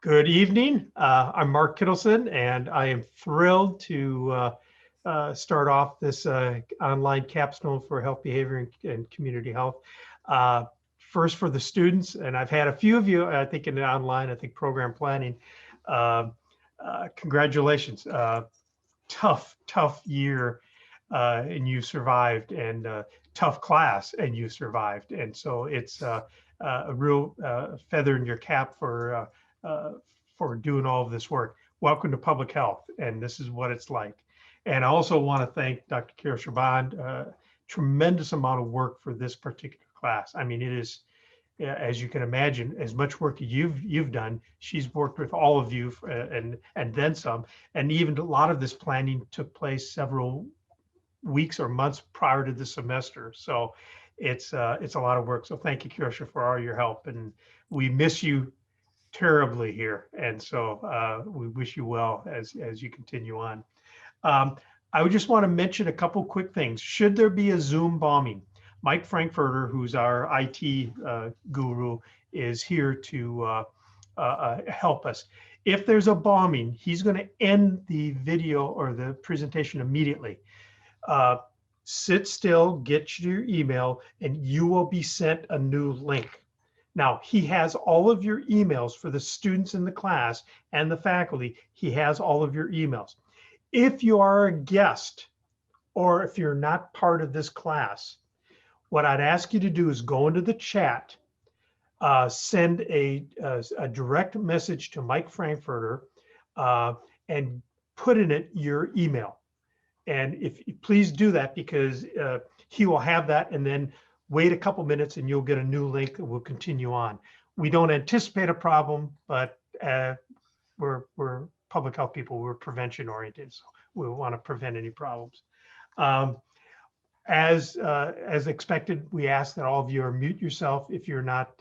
Good evening. I'm Mark Kittleson, and I am thrilled to start off this online capstone for health behavior and community health. First for the students, and I've had a few of you, I think in the online, I think program planning. Congratulations. Tough year, and you survived, and tough class, and you survived. And so it's a real feather in your cap for doing all of this work. Welcome to public health, and this is what it's like. And I also want to thank Dr. Keosha Bond, tremendous amount of work for this particular class. I mean, it is, as you can imagine, as much work you've done. She's worked with all of you and then some, and even a lot of this planning took place several weeks or months prior to the semester. So it's a lot of work. So thank you, Keosha, for all your help, and we miss you terribly here. And so we wish you well as you continue on. I would just want to mention a couple quick things. Should there be a Zoom bombing, Mike Frankfurter, who's our IT guru, is here to help us. If there's a bombing, he's going to end the video or the presentation immediately. Sit still, get your email, and you will be sent a new link. Now, he has all of your emails for the students in the class and the faculty. He has all of your emails. If you are a guest or if you're not part of this class, what I'd ask you to do is go into the chat, send a direct message to Mike Frankfurter, and put in it your email. And if please do that, because he will have that, and then wait a couple minutes and you'll get a new link and we'll continue on. We don't anticipate a problem, but we're public health people, we're prevention oriented, so we want to prevent any problems. As expected, we ask that all of you are mute yourself if you're not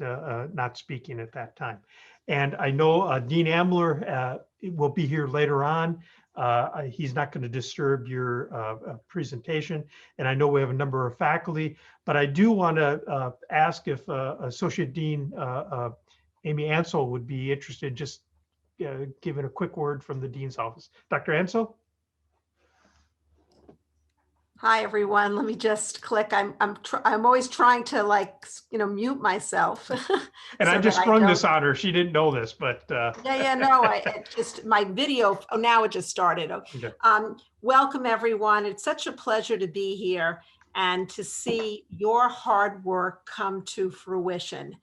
speaking at that time. And I know Dean Ambler will be here later on. He's not going to disturb your presentation. And I know we have a number of faculty, but I do want to ask if Associate Dean Amy Ansel would be interested in just giving a quick word from the Dean's office. Dr. Ansel? Hi, everyone. Let me just click. I'm always trying to mute myself. And so I just sprung this on her. She didn't know this, but no, my video. Oh, now it just started. Okay. Welcome, everyone. It's such a pleasure to be here and to see your hard work come to fruition.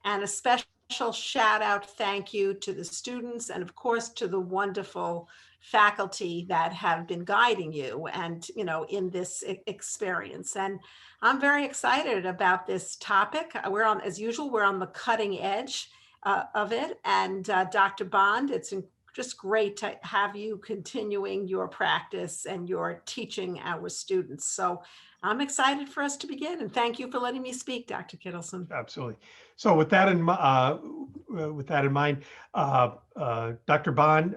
And a special shout out, thank you to the students, and of course to the wonderful faculty that have been guiding you and in this experience. And I'm very excited about this topic. As usual, we're on the cutting edge of it. And Dr. Bond, it's just great to have you continuing your practice and your teaching our students. So I'm excited for us to begin, and thank you for letting me speak, Dr. Kittleson. Absolutely. So with that in mind, Dr. Bond,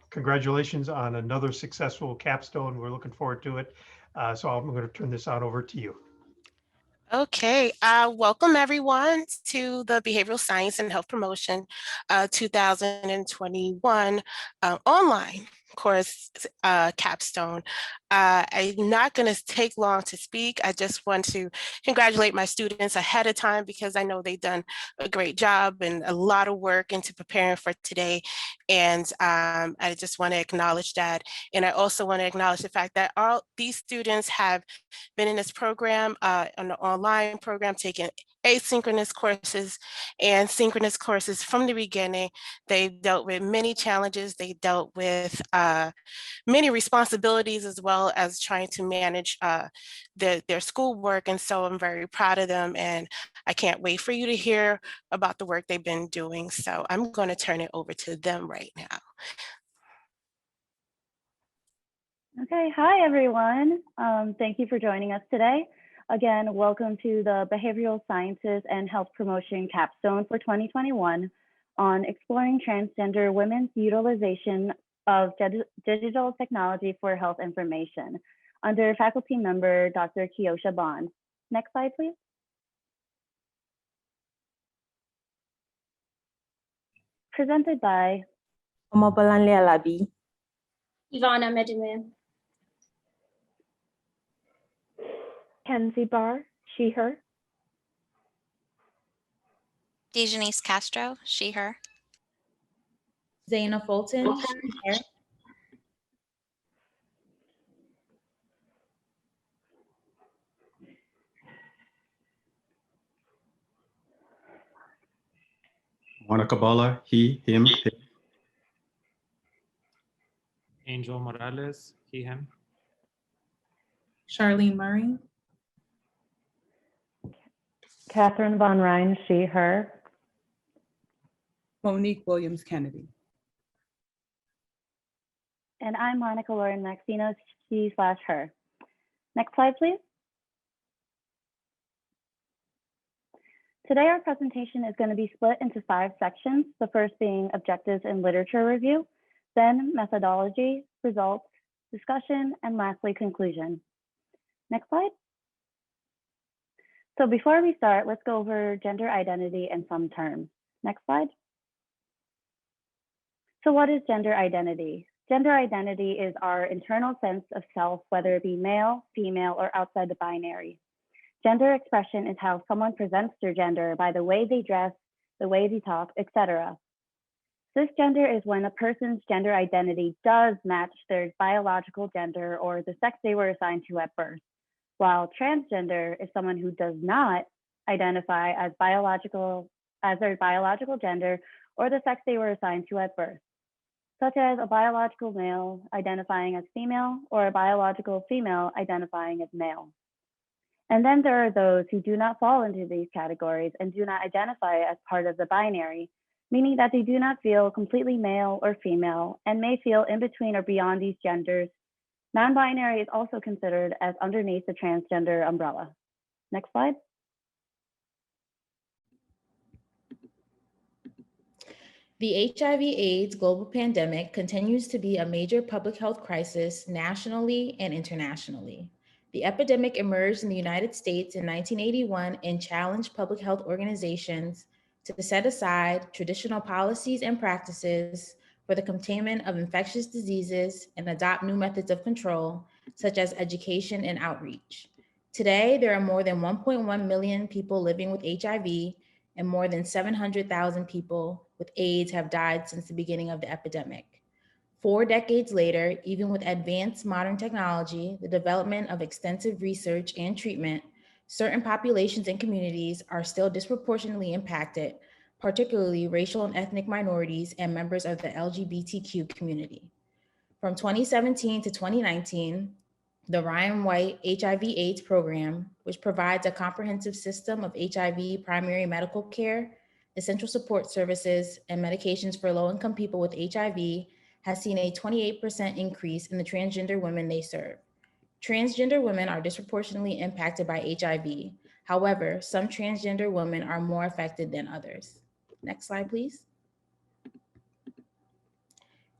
congratulations on another successful capstone. We're looking forward to it. So I'm going to turn this on over to you. Okay, welcome everyone to the Behavioral Science and Health Promotion 2021 online course capstone. I'm not going to take long to speak. I just want to congratulate my students ahead of time because I know they've done a great job and a lot of work into preparing for today. And I just want to acknowledge that. And I also want to acknowledge the fact that all these students have been in this program, on the online program, taking asynchronous courses and synchronous courses from the beginning. They dealt with many challenges. They dealt with many responsibilities, as well as trying to manage their schoolwork. And so I'm very proud of them, and I can't wait for you to hear about the work they've been doing. So I'm going to turn it over to them right now. Okay, hi everyone. Thank you for joining us today. Again, welcome to the Behavioral Sciences and Health Promotion Capstone for 2021 on exploring transgender women's utilization of digital technology for health information under faculty member Dr. Keosha Bond. Next slide, please. presented by Omobolanle Alabi. Ivana Medime. Kenzie Barr, she, her. Dejanice Castro, she, her. Zaina Fulton, her. Monica Bala, he, him, him. Angel Morales, he, him. Charlene Murray. Catherine Von Rhine, she, her. Monique Williams Kennedy. And I'm Monica Lauren Maxino, she/her. Next slide, please. Today, our presentation is going to be split into 5 sections, the first being objectives and literature review, then methodology, results, discussion, and lastly, conclusion. Next slide. So before we start, let's go over gender identity and some terms. Next slide. So what is gender identity? Gender identity is our internal sense of self, whether it be male, female, or outside the binary. Gender expression is how someone presents their gender by the way they dress, the way they talk, etc. Cisgender is when a person's gender identity does match their biological gender or the sex they were assigned to at birth, while transgender is someone who does not identify as their biological gender or the sex they were assigned to at birth, such as a biological male identifying as female or a biological female identifying as male. And then there are those who do not fall into these categories and do not identify as part of the binary, meaning that they do not feel completely male or female and may feel in between or beyond these genders. Non-binary is also considered as underneath the transgender umbrella. Next slide. The HIV/AIDS global pandemic continues to be a major public health crisis nationally and internationally. The epidemic emerged in the United States in 1981 and challenged public health organizations to set aside traditional policies and practices for the containment of infectious diseases and adopt new methods of control, such as education and outreach. Today, there are more than 1.1 million people living with HIV, and more than 700,000 people with AIDS have died since the beginning of the epidemic. 4 decades later, even with advanced modern technology, the development of extensive research and treatment, certain populations and communities are still disproportionately impacted, particularly racial and ethnic minorities and members of the LGBTQ community. From 2017 to 2019, the Ryan White HIV/AIDS program, which provides a comprehensive system of HIV primary medical care, essential support services, and medications for low-income people with HIV, has seen a 28% increase in the transgender women they serve. Transgender women are disproportionately impacted by HIV. However, some transgender women are more affected than others. Next slide, please.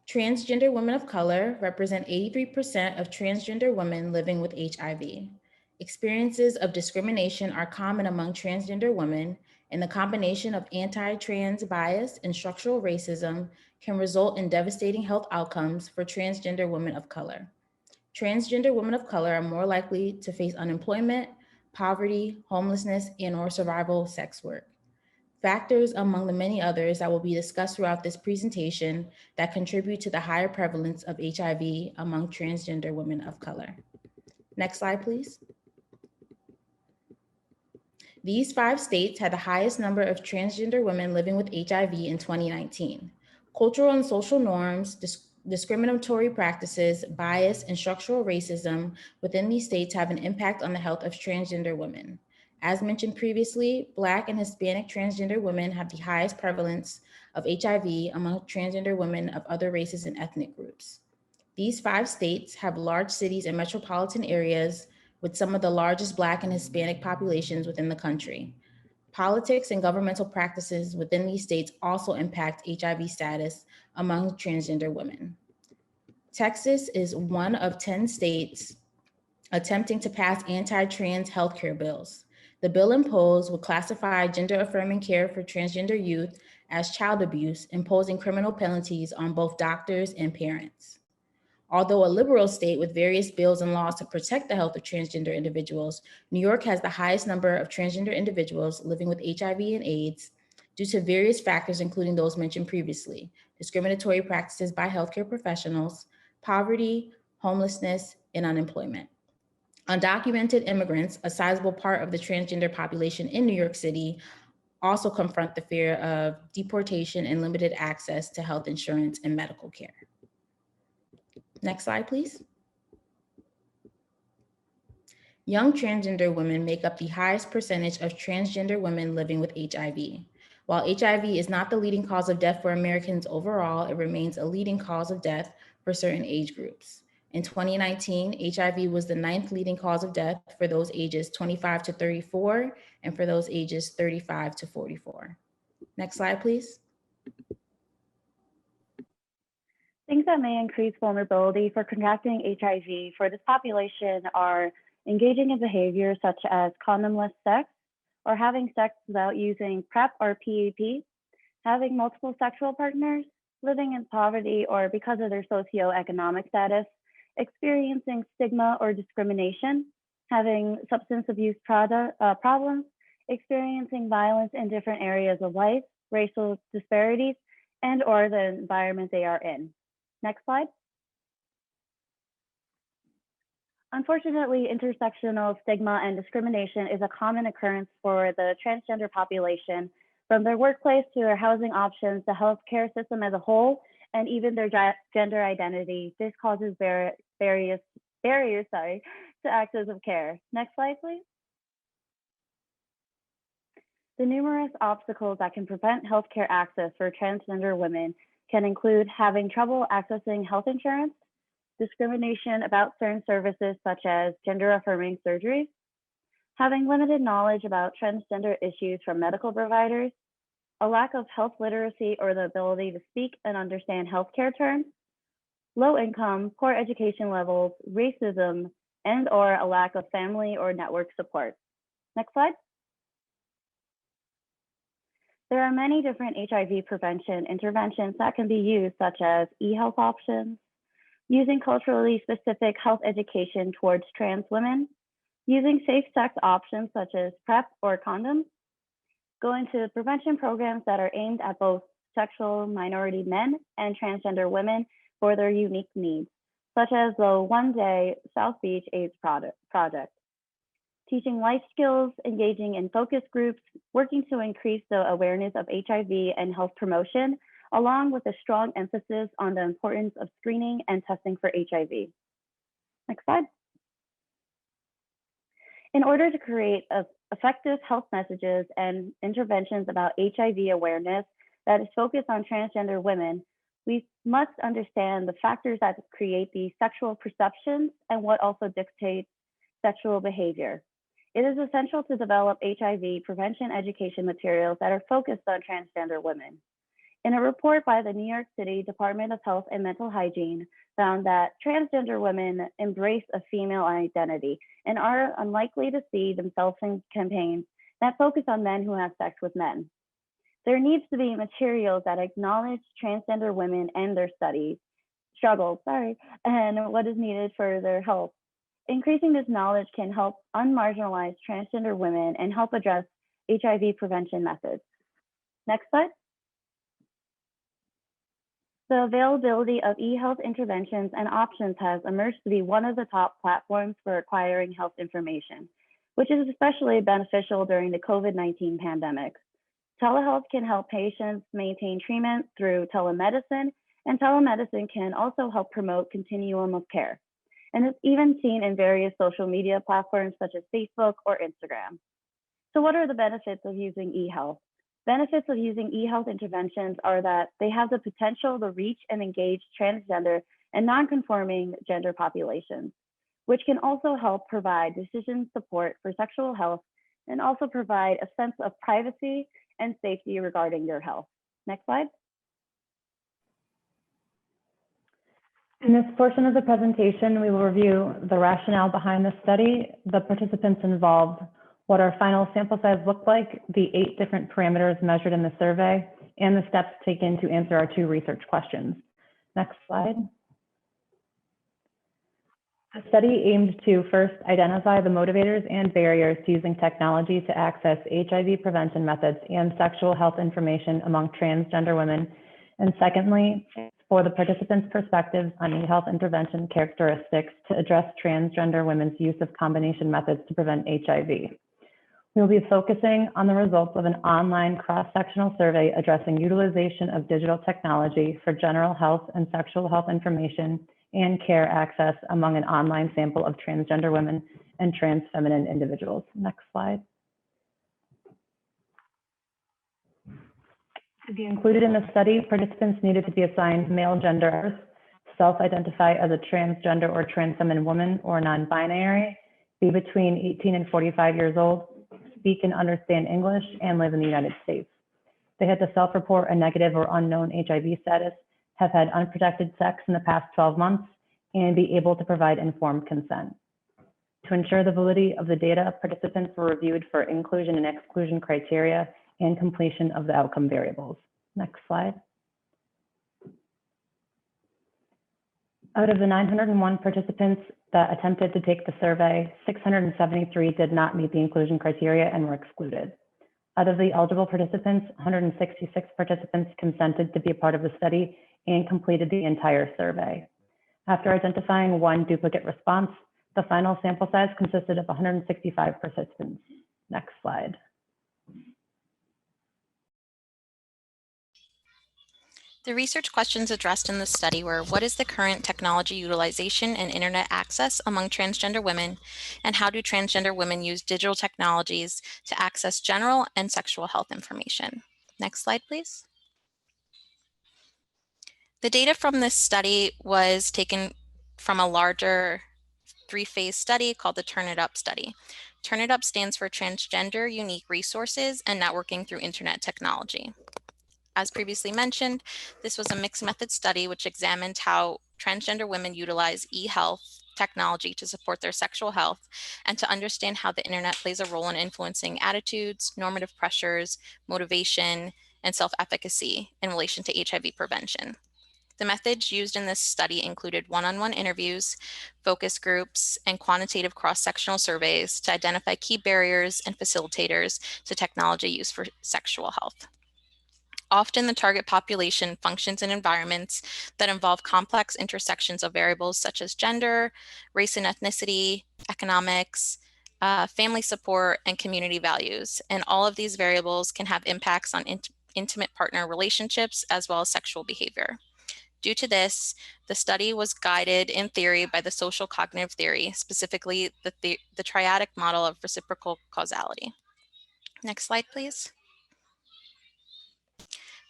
Transgender women of color represent 83% of transgender women living with HIV. Experiences of discrimination are common among transgender women, and the combination of anti-trans bias and structural racism can result in devastating health outcomes for transgender women of color. Transgender women of color are more likely to face unemployment, poverty, homelessness, and/or survival sex work. Factors among the many others that will be discussed throughout this presentation that contribute to the higher prevalence of HIV among transgender women of color. Next slide, please. These 5 states had the highest number of transgender women living with HIV in 2019. Cultural and social norms, discriminatory practices, bias, and structural racism within these states have an impact on the health of transgender women. As mentioned previously, Black and Hispanic transgender women have the highest prevalence of HIV among transgender women of other races and ethnic groups. These 5 states have large cities and metropolitan areas with some of the largest Black and Hispanic populations within the country. Politics and governmental practices within these states also impact HIV status among transgender women. Texas is one of 10 states attempting to pass anti-trans healthcare bills. The bill imposed would classify gender-affirming care for transgender youth as child abuse, imposing criminal penalties on both doctors and parents. Although a liberal state with various bills and laws to protect the health of transgender individuals, New York has the highest number of transgender individuals living with HIV and AIDS due to various factors, including those mentioned previously: discriminatory practices by healthcare professionals, poverty, homelessness, and unemployment. Undocumented immigrants, a sizable part of the transgender population in New York City, also confront the fear of deportation and limited access to health insurance and medical care. Next slide, please. Young transgender women make up the highest percentage of transgender women living with HIV. While HIV is not the leading cause of death for Americans overall, it remains a leading cause of death for certain age groups. In 2019, HIV was the 9th leading cause of death for those ages 25 to 34 and for those ages 35 to 44. Next slide, please. Things that may increase vulnerability for contracting HIV for this population are engaging in behaviors such as condomless sex, or having sex without using PrEP or PEP, having multiple sexual partners, living in poverty or because of their socioeconomic status, experiencing stigma or discrimination, having substance abuse problems, experiencing violence in different areas of life, racial disparities, and or the environment they are in. Next slide. Unfortunately, intersectional stigma and discrimination is a common occurrence for the transgender population, from their workplace to their housing options, the healthcare system as a whole, and even their gender identity. This causes barriers to access of care. Next slide, please. The numerous obstacles that can prevent healthcare access for transgender women can include having trouble accessing health insurance, discrimination about certain services such as gender-affirming surgeries, having limited knowledge about transgender issues from medical providers, a lack of health literacy or the ability to speak and understand healthcare terms, low income, poor education levels, racism, and or a lack of family or network support. Next slide. There are many different HIV prevention interventions that can be used, such as e-health options, using culturally specific health education towards trans women, using safe sex options such as PrEP or condoms, going to prevention programs that are aimed at both sexual minority men and transgender women for their unique needs, such as the One Day South Beach AIDS Project. Teaching life skills, engaging in focus groups, working to increase the awareness of HIV and health promotion, along with a strong emphasis on the importance of screening and testing for HIV. Next slide. In order to create effective health messages and interventions about HIV awareness that is focused on transgender women, we must understand the factors that create these sexual perceptions and what also dictates sexual behavior. It is essential to develop HIV prevention education materials that are focused on transgender women. In a report by the New York City Department of Health and Mental Hygiene found that transgender women embrace a female identity and are unlikely to see themselves in campaigns that focus on men who have sex with men. There needs to be materials that acknowledge transgender women and their struggles, and what is needed for their health. Increasing this knowledge can help unmarginalized transgender women and help address HIV prevention methods. Next slide. The availability of e-health interventions and options has emerged to be one of the top platforms for acquiring health information, which is especially beneficial during the COVID-19 pandemic. Telehealth can help patients maintain treatment through telemedicine, and telemedicine can also help promote continuum of care. And it's even seen in various social media platforms such as Facebook or Instagram. So what are the benefits of using e-health? Benefits of using e-health interventions are that they have the potential to reach and engage transgender and non-conforming gender populations, which can also help provide decision support for sexual health and also provide a sense of privacy and safety regarding your health. Next slide. In this portion of the presentation, we will review the rationale behind the study, the participants involved, what our final sample size looked like, the 8 different parameters measured in the survey, and the steps taken to answer our 2 research questions. Next slide. The study aimed to first identify the motivators and barriers to using technology to access HIV prevention methods and sexual health information among transgender women. And secondly, for the participants' perspectives on e-health intervention characteristics to address transgender women's use of combination methods to prevent HIV. We will be focusing on the results of an online cross-sectional survey addressing utilization of digital technology for general health and sexual health information and care access among an online sample of transgender women and trans feminine individuals. Next slide. To be included in the study, participants needed to be assigned male gender, self-identify as a transgender or trans feminine woman or non-binary, be between 18 and 45 years old, speak and understand English, and live in the United States. They had to self-report a negative or unknown HIV status, have had unprotected sex in the past 12 months, and be able to provide informed consent. To ensure the validity of the data, participants were reviewed for inclusion and exclusion criteria and completion of the outcome variables. Next slide. Out of the 901 participants that attempted to take the survey, 673 did not meet the inclusion criteria and were excluded. Out of the eligible participants, 166 participants consented to be a part of the study and completed the entire survey. After identifying one duplicate response, the final sample size consisted of 165 participants. Next slide. The research questions addressed in the study were: what is the current technology utilization and internet access among transgender women? And how do transgender women use digital technologies to access general and sexual health information? Next slide, please. The data from this study was taken from a larger 3-phase study called the Turn It Up study. Turn It Up stands for Transgender Unique Resources and Networking Through Internet Technology. As previously mentioned, this was a mixed method study which examined how transgender women utilize e-health technology to support their sexual health and to understand how the internet plays a role in influencing attitudes, normative pressures, motivation, and self-efficacy in relation to HIV prevention. The methods used in this study included one-on-one interviews, focus groups, and quantitative cross-sectional surveys to identify key barriers and facilitators to technology use for sexual health. Often the target population functions in environments that involve complex intersections of variables such as gender, race and ethnicity, economics, family support, and community values. And all of these variables can have impacts on intimate partner relationships as well as sexual behavior. Due to this, the study was guided in theory by the social cognitive theory, specifically the triadic model of reciprocal causality. Next slide, please.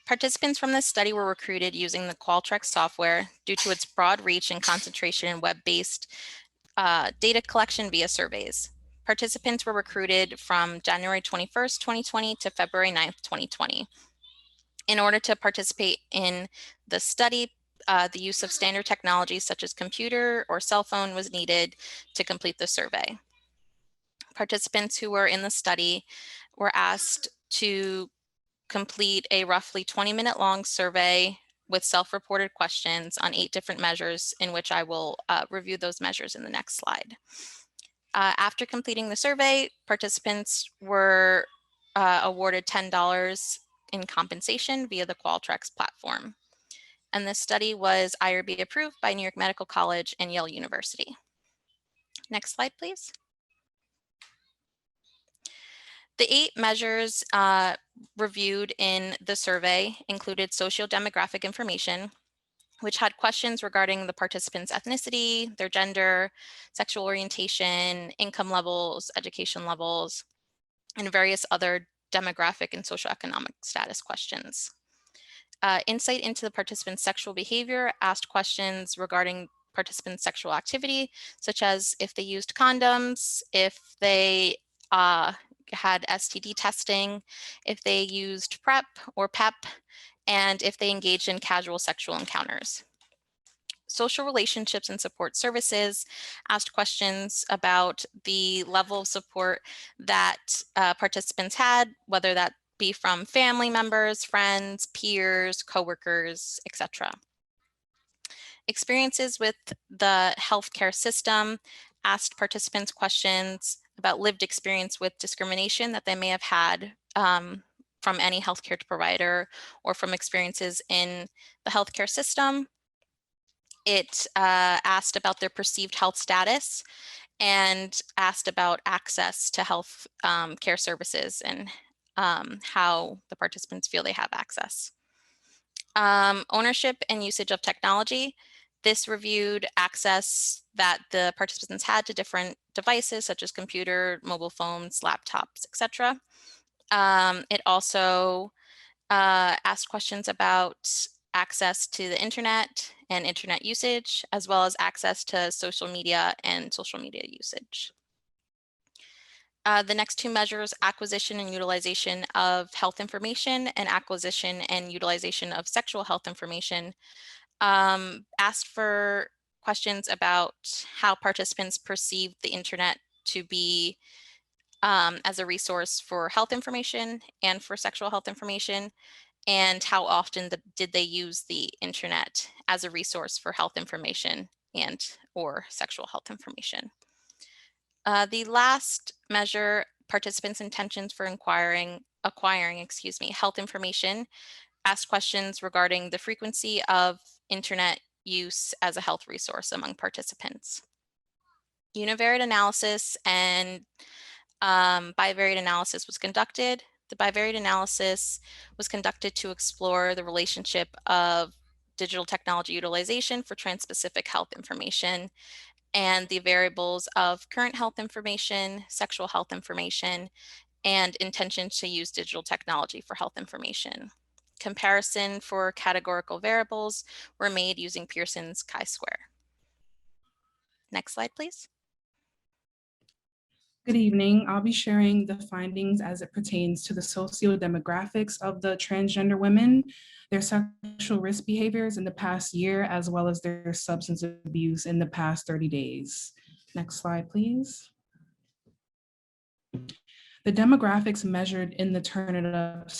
Participants from this study were recruited using the Qualtrics software due to its broad reach and concentration in web-based data collection via surveys. Participants were recruited from January 21st, 2020 to February 9th, 2020. In order to participate in the study, the use of standard technologies such as computer or cell phone was needed to complete the survey. Participants who were in the study were asked to complete a roughly 20-minute long survey with self-reported questions on 8 different measures, in which I will review those measures in the next slide. After completing the survey, participants were awarded $10 in compensation via the Qualtrics platform. And this study was IRB approved by New York Medical College and Yale University. Next slide, please. The 8 measures reviewed in the survey included socio-demographic information, which had questions regarding the participants' ethnicity, their gender, sexual orientation, income levels, education levels, and various other demographic and socioeconomic status questions. Insight into the participants' sexual behavior asked questions regarding participants' sexual activity, such as if they used condoms, if they had STD testing, if they used PrEP or PEP, and if they engaged in casual sexual encounters. social relationships and support services, asked questions about the level of support that participants had, whether that be from family members, friends, peers, coworkers, etc. Experiences with the healthcare system, asked participants questions about lived experience with discrimination that they may have had from any healthcare provider or from experiences in the healthcare system. It asked about their perceived health status and asked about access to health care services and how the participants feel they have access. Ownership and usage of technology. This reviewed access that the participants had to different devices such as computer, mobile phones, laptops, etc. It also asked questions about access to the internet and internet usage, as well as access to social media and social media usage. The next two measures, acquisition and utilization of health information and acquisition and utilization of sexual health information, asked for questions about how participants perceive the internet to be as a resource for health information and for sexual health information, and how often did they use the internet as a resource for health information and or sexual health information. The last measure, participants' intentions for acquiring health information, asked questions regarding the frequency of internet use as a health resource among participants. Univariate analysis and bivariate analysis was conducted. The bivariate analysis was conducted to explore the relationship of digital technology utilization for trans-specific health information and the variables of current health information, sexual health information, and intention to use digital technology for health information. Comparison for categorical variables were made using Pearson's chi-square. Next slide, please. Good evening. I'll be sharing the findings as it pertains to the socio-demographics of the transgender women, their sexual risk behaviors in the past year, as well as their substance abuse in the past 30 days. Next slide, please. The demographics measured in the Turn It Up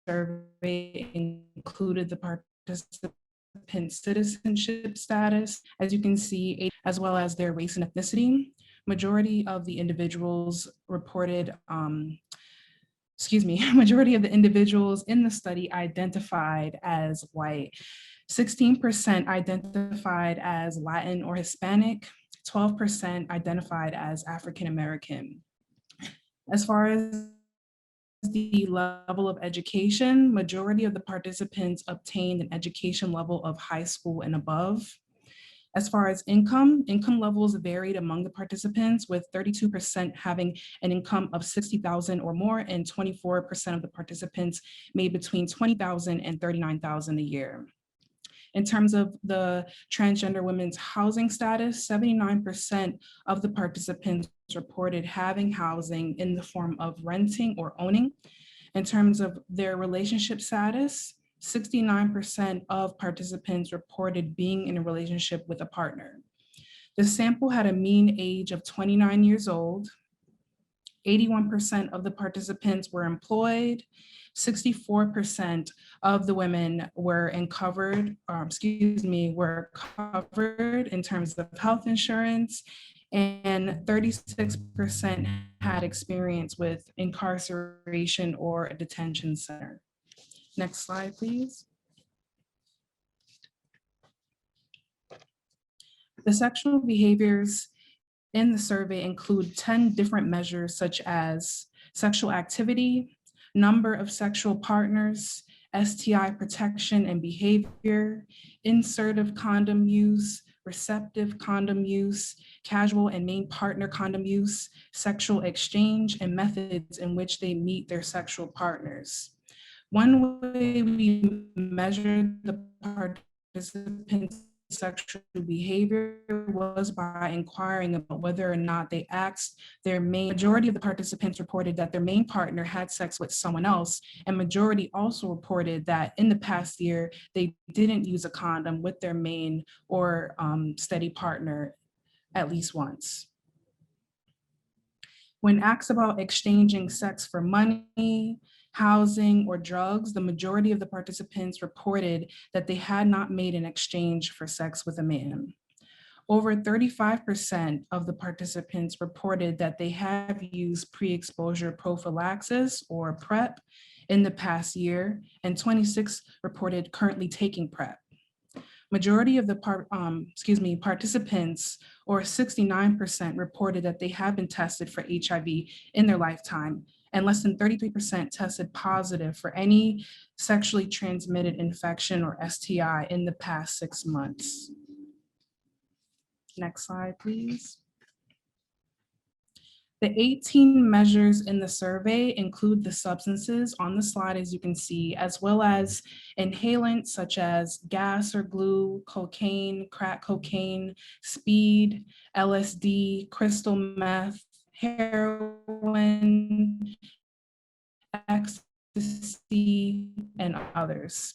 survey included the participant citizenship status, as you can see, as well as their race and ethnicity. Majority of the individuals reported, majority of the individuals in the study identified as white. 16% identified as Latin or Hispanic, 12% identified as African American. As far as the level of education, majority of the participants obtained an education level of high school and above. As far as income levels varied among the participants, with 32% having an income of $60,000 or more, and 24% of the participants made between $20,000 and $39,000 a year. In terms of the transgender women's housing status, 79% of the participants reported having housing in the form of renting or owning. In terms of their relationship status, 69% of participants reported being in a relationship with a partner. The sample had a mean age of 29 years old. 81% of the participants were employed. 64% of the women were covered in terms of health insurance, and 36% had experience with incarceration or a detention center. Next slide, please. The sexual behaviors in the survey include 10 different measures, such as sexual activity, number of sexual partners, STI protection and behavior, insertive condom use, receptive condom use, casual and main partner condom use, sexual exchange, and methods in which they meet their sexual partners. One way we measure the participants' sexual behavior was by inquiring about whether or not they asked their majority of the participants reported that their main partner had sex with someone else, and majority also reported that in the past year, they didn't use a condom with their main or steady partner at least once. When asked about exchanging sex for money, housing, or drugs, the majority of the participants reported that they had not made an exchange for sex with a man. Over 35% of the participants reported that they have used pre-exposure prophylaxis or PrEP in the past year, and 26 reported currently taking PrEP. Majority of the participants, or 69%, reported that they have been tested for HIV in their lifetime, and less than 33% tested positive for any sexually transmitted infection or STI in the past 6 months. Next slide, please. The 18 measures in the survey include the substances on the slide, as you can see, as well as inhalants such as gas or glue, cocaine, crack cocaine, speed, LSD, crystal meth, heroin, ecstasy, and others.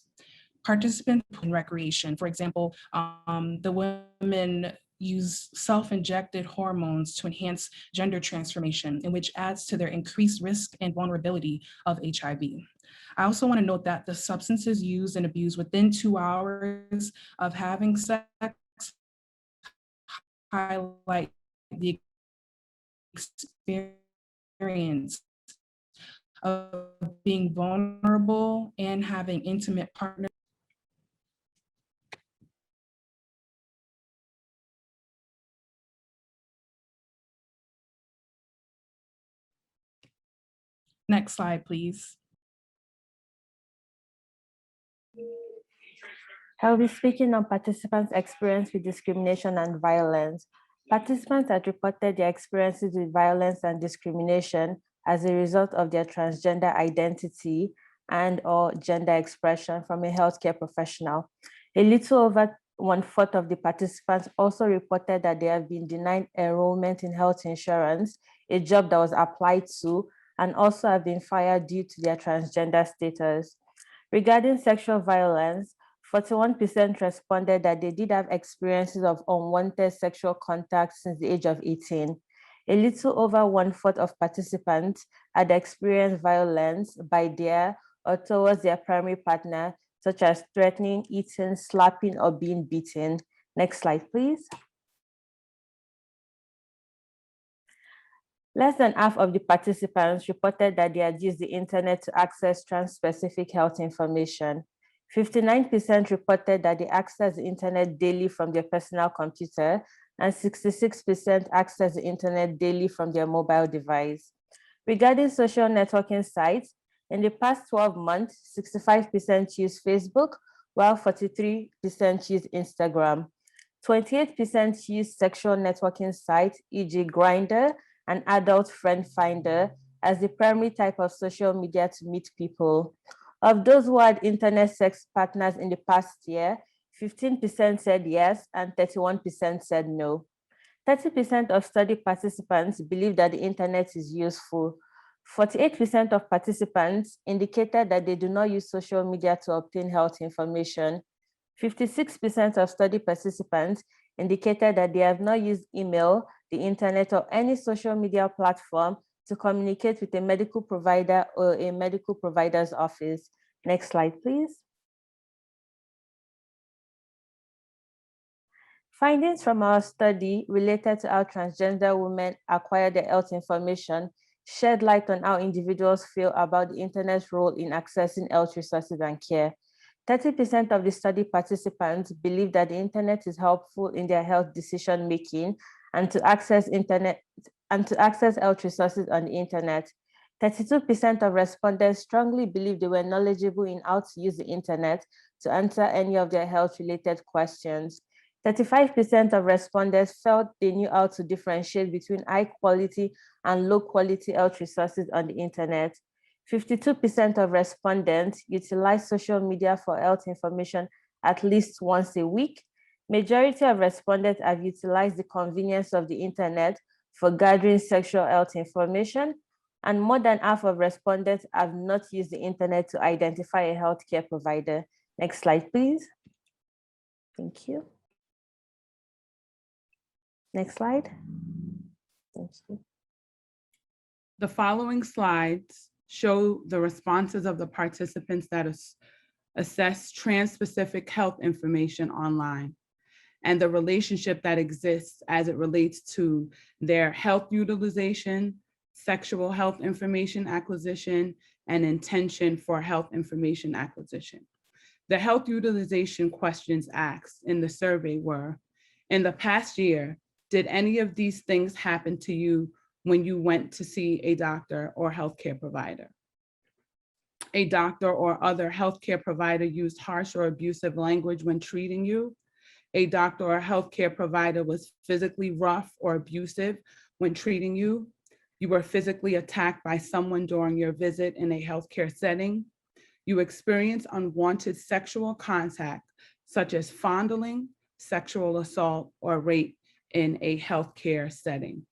Participants in recreation, for example, the women use self-injected hormones to enhance gender transformation, and which adds to their increased risk and vulnerability of HIV. I also want to note that the substances used and abused within 2 hours of having sex highlight the experience of being vulnerable and having intimate partners. Next slide, please. I'll be speaking on participants' experience with discrimination and violence. Participants had reported their experiences with violence and discrimination as a result of their transgender identity and/or gender expression from a healthcare professional. A little over 1/4 of the participants also reported that they have been denied enrollment in health insurance, a job that was applied to, and also have been fired due to their transgender status. Regarding sexual violence, 41% responded that they did have experiences of unwanted sexual contact since the age of 18. A little over 1/4 of participants had experienced violence by their or towards their primary partner, such as threatening, eating, slapping, or being beaten. Next slide, please. Less than half of the participants reported that they had used the internet to access trans-specific health information. 59% reported that they access the internet daily from their personal computer, and 66% access the internet daily from their mobile device. Regarding social networking sites, in the past 12 months, 65% use Facebook, while 43% use Instagram. 28% use sexual networking sites, e.g. Grindr and Adult Friend Finder, as the primary type of social media to meet people. Of those who had internet sex partners in the past year, 15% said yes and 31% said no. 30% of study participants believe that the internet is useful. 48% of participants indicated that they do not use social media to obtain health information. 56% of study participants indicated that they have not used email, the internet, or any social media platform to communicate with a medical provider or a medical provider's office. Next slide, please. Findings from our study related to how transgender women acquire their health information shed light on how individuals feel about the internet's role in accessing health resources and care. 30% of the study participants believe that the internet is helpful in their health decision-making and to access health resources on the internet. 32% of respondents strongly believe they were knowledgeable in how to use the internet to answer any of their health-related questions. 35% of respondents felt they knew how to differentiate between high-quality and low-quality health resources on the internet. 52% of respondents utilize social media for health information at least once a week. Majority of respondents have utilized the convenience of the internet for gathering sexual health information, and more than half of respondents have not used the internet to identify a healthcare provider. Next slide, please. Thank you. Next slide. Thank you. The following slides show the responses of the participants that assess trans-specific health information online and the relationship that exists as it relates to their health utilization, sexual health information acquisition, and intention for health information acquisition. The health utilization questions asked in the survey were, in the past year, did any of these things happen to you when you went to see a doctor or healthcare provider? A doctor or other healthcare provider used harsh or abusive language when treating you? A doctor or healthcare provider was physically rough or abusive when treating you? You were physically attacked by someone during your visit in a healthcare setting? You experienced unwanted sexual contact, such as fondling, sexual assault, or rape in a healthcare setting.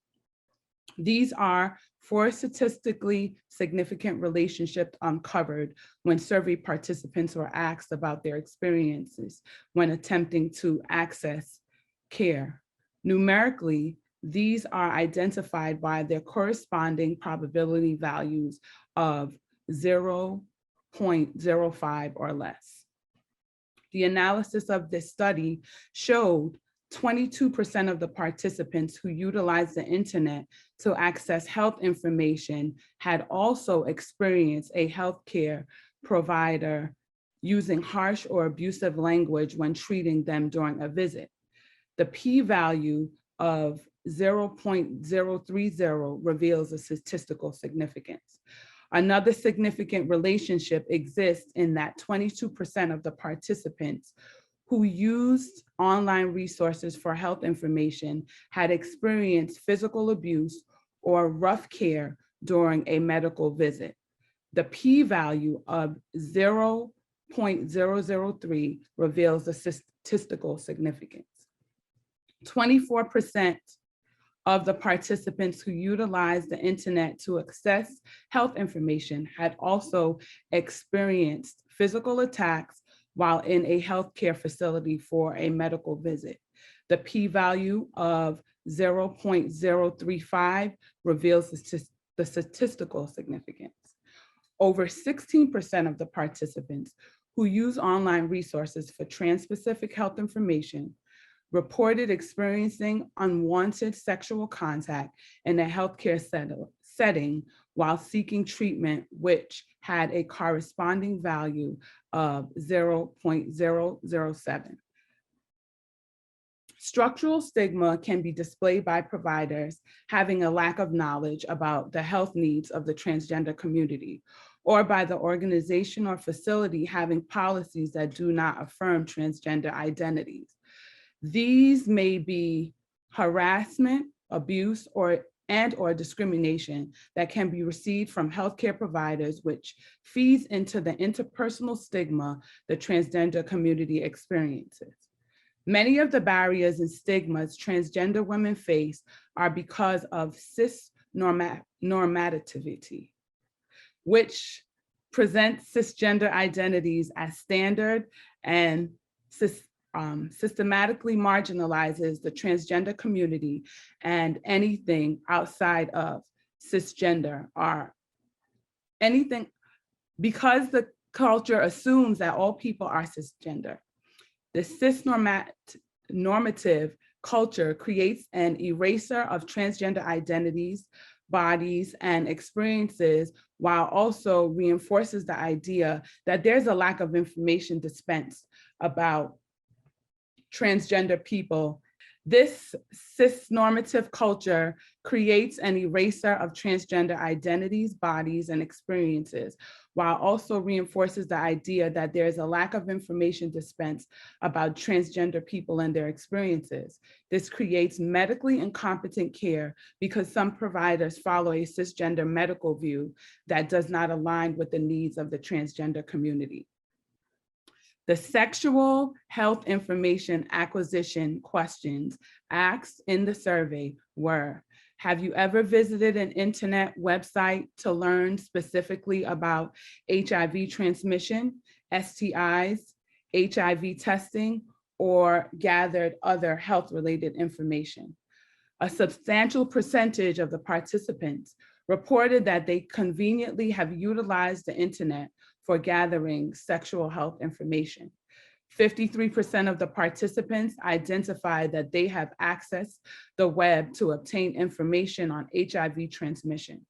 These are 4 statistically significant relationships uncovered when survey participants were asked about their experiences when attempting to access care. Numerically, these are identified by their corresponding probability values of 0.05 or less. The analysis of this study showed 22% of the participants who utilized the internet to access health information had also experienced a healthcare provider using harsh or abusive language when treating them during a visit. The p-value of 0.030 reveals a statistical significance. Another significant relationship exists in that 22% of the participants who used online resources for health information had experienced physical abuse or rough care during a medical visit. The p-value of 0.003 reveals the statistical significance. 24% of the participants who utilized the internet to access health information had also experienced physical attacks while in a healthcare facility for a medical visit. The p-value of 0.035 reveals the statistical significance. Over 16% of the participants who use online resources for trans-specific health information reported experiencing unwanted sexual contact in a healthcare setting while seeking treatment, which had a corresponding value of 0.007. Structural stigma can be displayed by providers having a lack of knowledge about the health needs of the transgender community, or by the organization or facility having policies that do not affirm transgender identities. These may be harassment, abuse, or discrimination that can be received from healthcare providers, which feeds into the interpersonal stigma the transgender community experiences. Many of the barriers and stigmas transgender women face are because of cis-normativity, which presents cisgender identities as standard and systematically marginalizes the transgender community, and anything outside of cisgender are anything, because the culture assumes that all people are cisgender. The cis-normative culture creates an eraser of transgender identities, bodies, and experiences, while also reinforces the idea that there's a lack of information dispensed about transgender people. This cis-normative culture creates an eraser of transgender identities, bodies, and experiences, while also reinforces the idea that there is a lack of information dispensed about transgender people and their experiences. This creates medically incompetent care because some providers follow a cisgender medical view that does not align with the needs of the transgender community. The sexual health information acquisition questions asked in the survey were, have you ever visited an internet website to learn specifically about HIV transmission, STIs, HIV testing, or gathered other health-related information? A substantial percentage of the participants reported that they conveniently have utilized the internet for gathering sexual health information. 53% of the participants identified that they have accessed the web to obtain information on HIV transmission.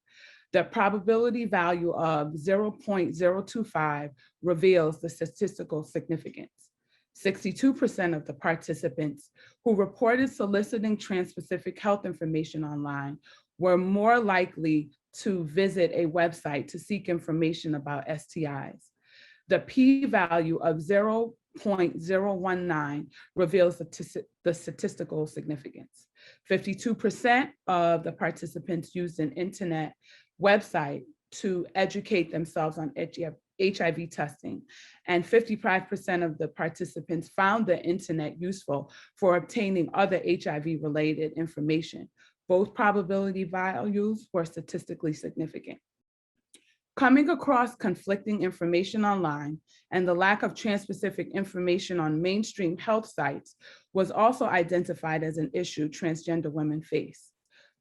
The probability value of 0.025 reveals the statistical significance. 62% of the participants who reported soliciting trans-specific health information online were more likely to visit a website to seek information about STIs. The p-value of 0.019 reveals the statistical significance. 52% of the participants used an internet website to educate themselves on HIV testing, and 55% of the participants found the internet useful for obtaining other HIV-related information. Both probability values were statistically significant. Coming across conflicting information online and the lack of trans-specific information on mainstream health sites was also identified as an issue transgender women face.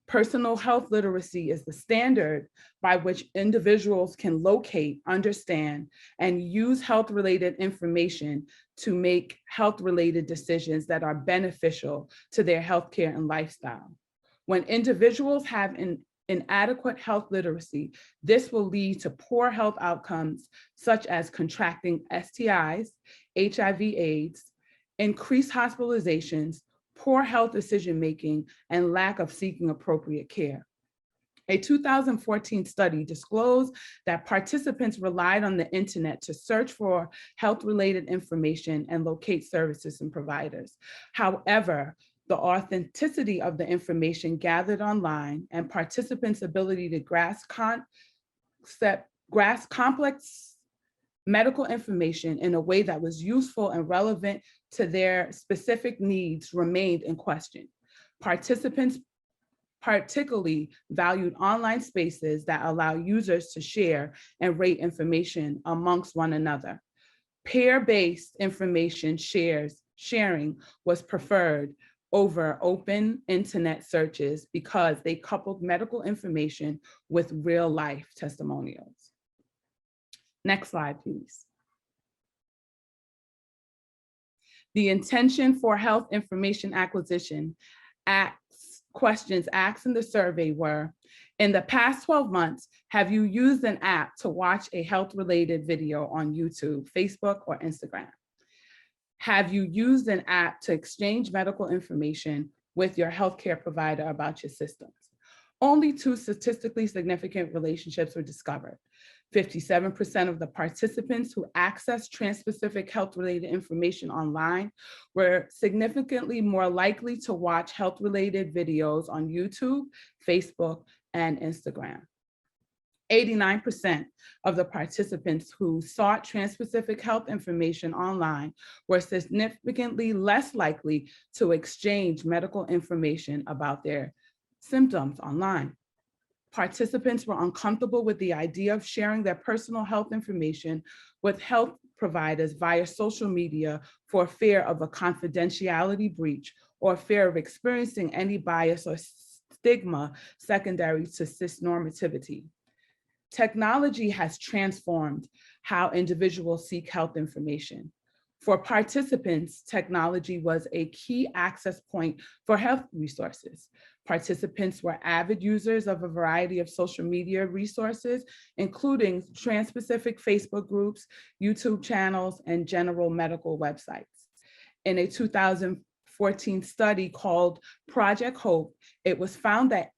Personal health literacy is the standard by which individuals can locate, understand, and use health-related information to make health-related decisions that are beneficial to their healthcare and lifestyle. When individuals have inadequate health literacy, this will lead to poor health outcomes such as contracting STIs, HIV/AIDS, increased hospitalizations, poor health decision-making, and lack of seeking appropriate care. A 2014 study disclosed that participants relied on the internet to search for health-related information and locate services and providers. However, the authenticity of the information gathered online and participants' ability to grasp complex medical information in a way that was useful and relevant to their specific needs remained in question. Participants particularly valued online spaces that allow users to share and rate information amongst one another. Peer-based information sharing was preferred over open internet searches because they coupled medical information with real-life testimonials. Next slide, please. The intention for health information acquisition questions asked in the survey were, in the past 12 months, have you used an app to watch a health-related video on YouTube, Facebook, or Instagram? Have you used an app to exchange medical information with your healthcare provider about your systems? Only 2 statistically significant relationships were discovered. 57% of the participants who accessed trans-specific health-related information online were significantly more likely to watch health-related videos on YouTube, Facebook, and Instagram. 89% of the participants who sought trans-specific health information online were significantly less likely to exchange medical information about their symptoms online. Participants were uncomfortable with the idea of sharing their personal health information with health providers via social media for fear of a confidentiality breach or fear of experiencing any bias or stigma secondary to cisnormativity. Technology has transformed how individuals seek health information. For participants, technology was a key access point for health resources. Participants were avid users of a variety of social media resources, including trans-specific Facebook groups, YouTube channels, and general medical websites. In a 2014 study called Project Hope, it was found that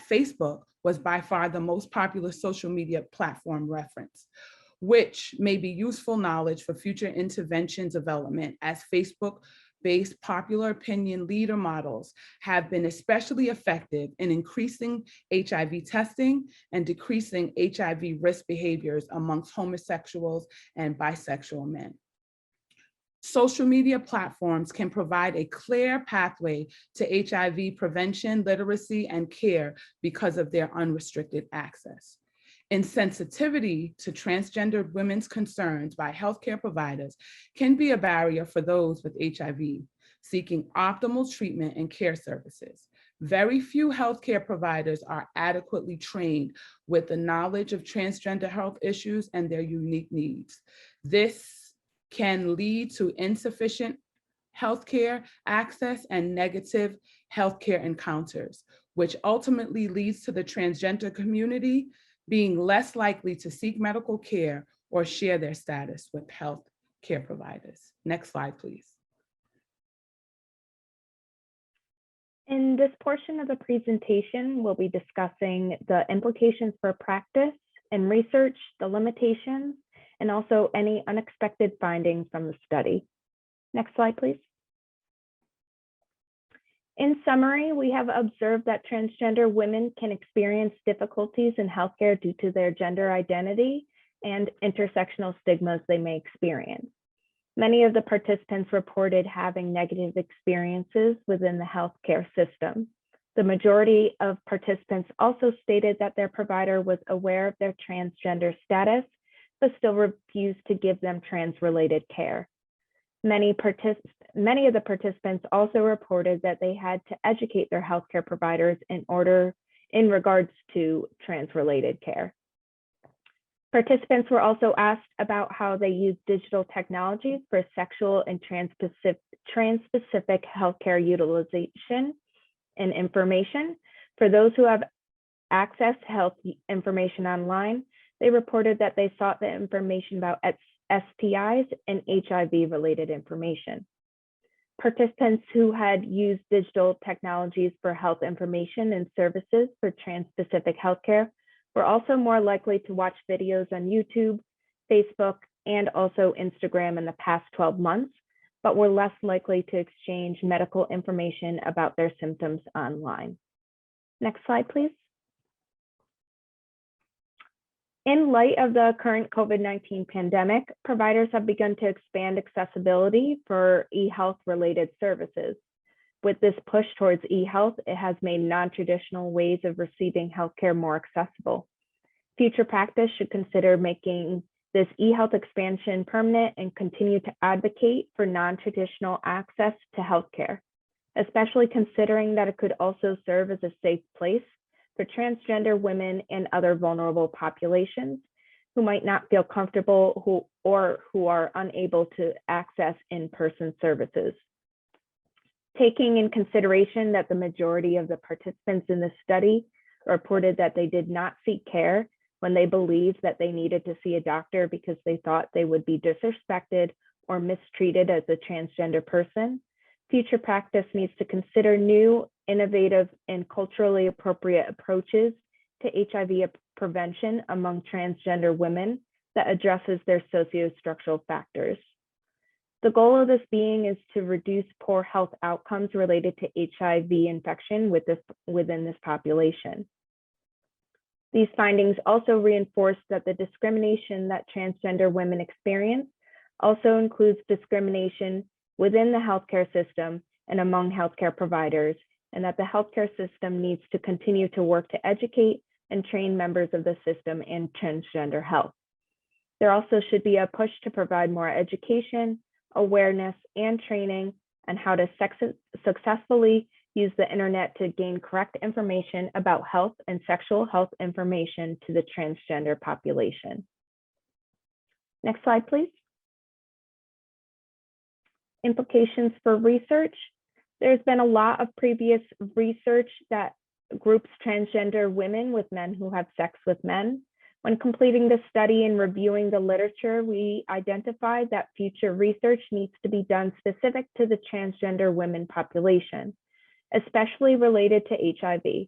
Facebook was by far the most popular social media platform reference, which may be useful knowledge for future intervention development, as Facebook-based popular opinion leader models have been especially effective in increasing HIV testing and decreasing HIV risk behaviors amongst homosexuals and bisexual men. Social media platforms can provide a clear pathway to HIV prevention, literacy, and care because of their unrestricted access. Insensitivity to transgendered women's concerns by healthcare providers can be a barrier for those with HIV seeking optimal treatment and care services. Very few healthcare providers are adequately trained with the knowledge of transgender health issues and their unique needs. This can lead to insufficient healthcare access and negative healthcare encounters, which ultimately leads to the transgender community being less likely to seek medical care or share their status with healthcare providers. Next slide, please. In this portion of the presentation, we'll be discussing the implications for practice and research, the limitations, and also any unexpected findings from the study. Next slide, please. In summary, we have observed that transgender women can experience difficulties in healthcare due to their gender identity and intersectional stigmas they may experience. Many of the participants reported having negative experiences within the healthcare system. The majority of participants also stated that their provider was aware of their transgender status, but still refused to give them trans-related care. Many of the participants also reported that they had to educate their healthcare providers in regards to trans-related care. Participants were also asked about how they use digital technologies for sexual and trans-specific healthcare utilization and information. For those who have accessed health information online, they reported that they sought the information about STIs and HIV-related information. Participants who had used digital technologies for health information and services for trans-specific healthcare were also more likely to watch videos on YouTube, Facebook, and also Instagram in the past 12 months, but were less likely to exchange medical information about their symptoms online. Next slide, please. In light of the current COVID-19 pandemic, providers have begun to expand accessibility for e-health related services. With this push towards e-health, it has made non-traditional ways of receiving healthcare more accessible. Future practice should consider making this e-health expansion permanent and continue to advocate for non-traditional access to healthcare, especially considering that it could also serve as a safe place for transgender women and other vulnerable populations who might not feel comfortable who are unable to access in-person services. Taking in consideration that the majority of the participants in this study reported that they did not seek care when they believed that they needed to see a doctor because they thought they would be disrespected or mistreated as a transgender person, future practice needs to consider new, innovative, and culturally appropriate approaches to HIV prevention among transgender women that addresses their socio-structural factors. The goal of this being is to reduce poor health outcomes related to HIV infection within this population. These findings also reinforce that the discrimination that transgender women experience also includes discrimination within the healthcare system and among healthcare providers, and that the healthcare system needs to continue to work to educate and train members of the system in transgender health. There also should be a push to provide more education, awareness, and training on how to successfully use the internet to gain correct information about health and sexual health information to the transgender population. Next slide, please. Implications for research. There's been a lot of previous research that groups transgender women with men who have sex with men. When completing this study and reviewing the literature, we identified that future research needs to be done specific to the transgender women population, especially related to HIV.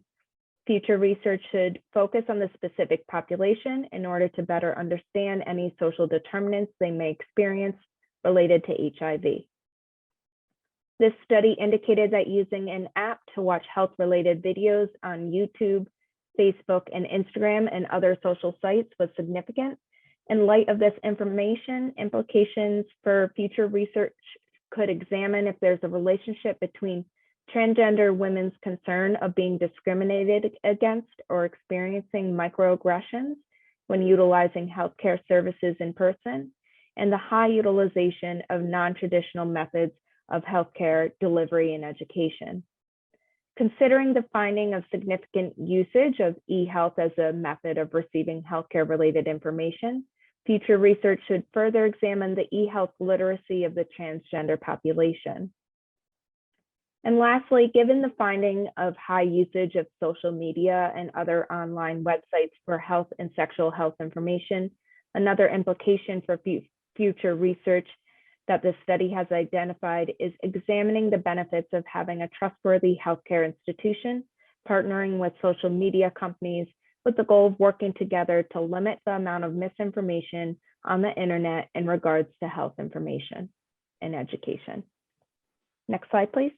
Future research should focus on the specific population in order to better understand any social determinants they may experience related to HIV. This study indicated that using an app to watch health-related videos on YouTube, Facebook, and Instagram and other social sites was significant, In light of this information, implications for future research could examine if there's a relationship between transgender women's concern of being discriminated against or experiencing microaggressions when utilizing healthcare services in person, and the high utilization of non-traditional methods of healthcare delivery and education. Considering the finding of significant usage of e-health as a method of receiving healthcare-related information, future research should further examine the e-health literacy of the transgender population. And lastly, given the finding of high usage of social media and other online websites for health and sexual health information, another implication for future research that this study has identified is examining the benefits of having a trustworthy healthcare institution, partnering with social media companies with the goal of working together to limit the amount of misinformation on the internet in regards to health information and education. Next slide, please.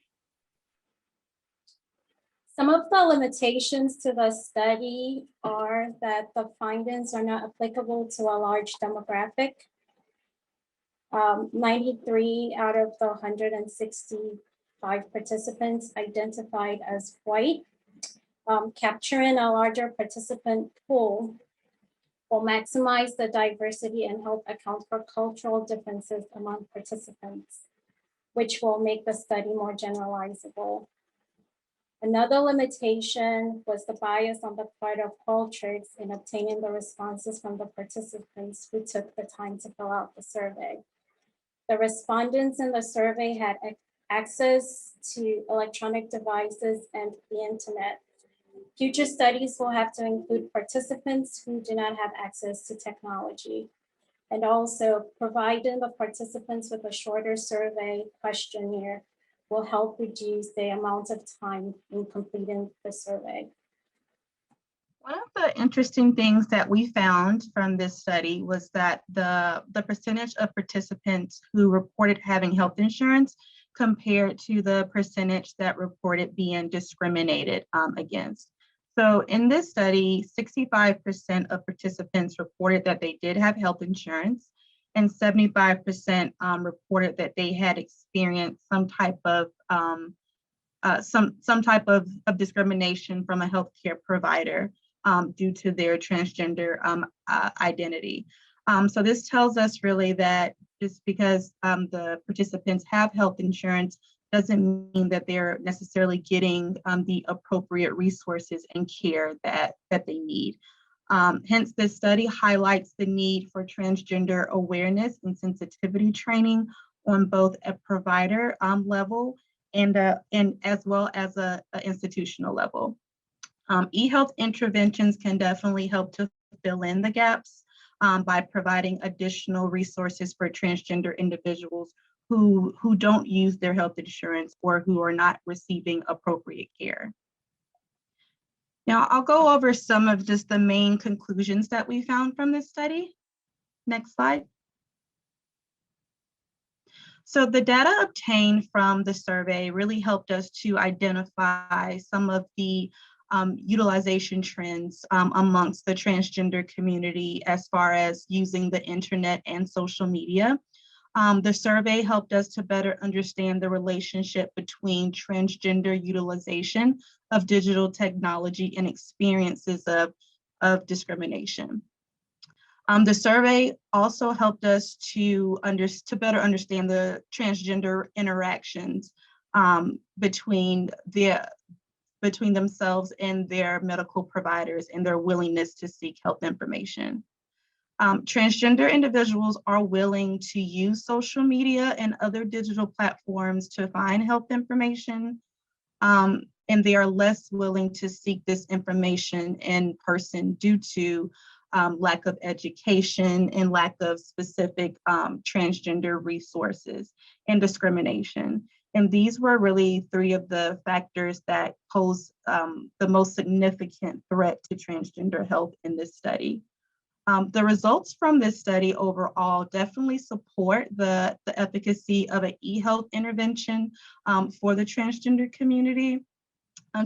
Some of the limitations to the study are that the findings are not applicable to a large demographic. 93 out of the 165 participants identified as white. Capturing a larger participant pool will maximize the diversity and help account for cultural differences among participants, which will make the study more generalizable. Another limitation was the bias on the part of cultures in obtaining the responses from the participants who took the time to fill out the survey. The respondents in the survey had access to electronic devices and the internet. Future studies will have to include participants who do not have access to technology, and also providing the participants with a shorter survey questionnaire will help reduce the amount of time in completing the survey. One of the interesting things that we found from this study was that the percentage of participants who reported having health insurance compared to the percentage that reported being discriminated against. So in this study, 65% of participants reported that they did have health insurance, and 75% reported that they had experienced some type of discrimination from a healthcare provider due to their transgender identity. So this tells us really that just because the participants have health insurance doesn't mean that they're necessarily getting the appropriate resources and care that they need. Hence, this study highlights the need for transgender awareness and sensitivity training on both a provider level and as well as a institutional level. E-health interventions can definitely help to fill in the gaps by providing additional resources for transgender individuals who don't use their health insurance or who are not receiving appropriate care. Now, I'll go over some of just the main conclusions that we found from this study. Next slide. So the data obtained from the survey really helped us to identify some of the utilization trends amongst the transgender community as far as using the internet and social media. The survey helped us to better understand the relationship between transgender utilization of digital technology and experiences of discrimination. The survey also helped us to better understand the transgender interactions between themselves and their medical providers and their willingness to seek health information. Transgender individuals are willing to use social media and other digital platforms to find health information, and they are less willing to seek this information in person due to lack of education and lack of specific transgender resources and discrimination. And these were really three of the factors that pose the most significant threat to transgender health in this study. The results from this study overall definitely support the efficacy of an e-health intervention for the transgender community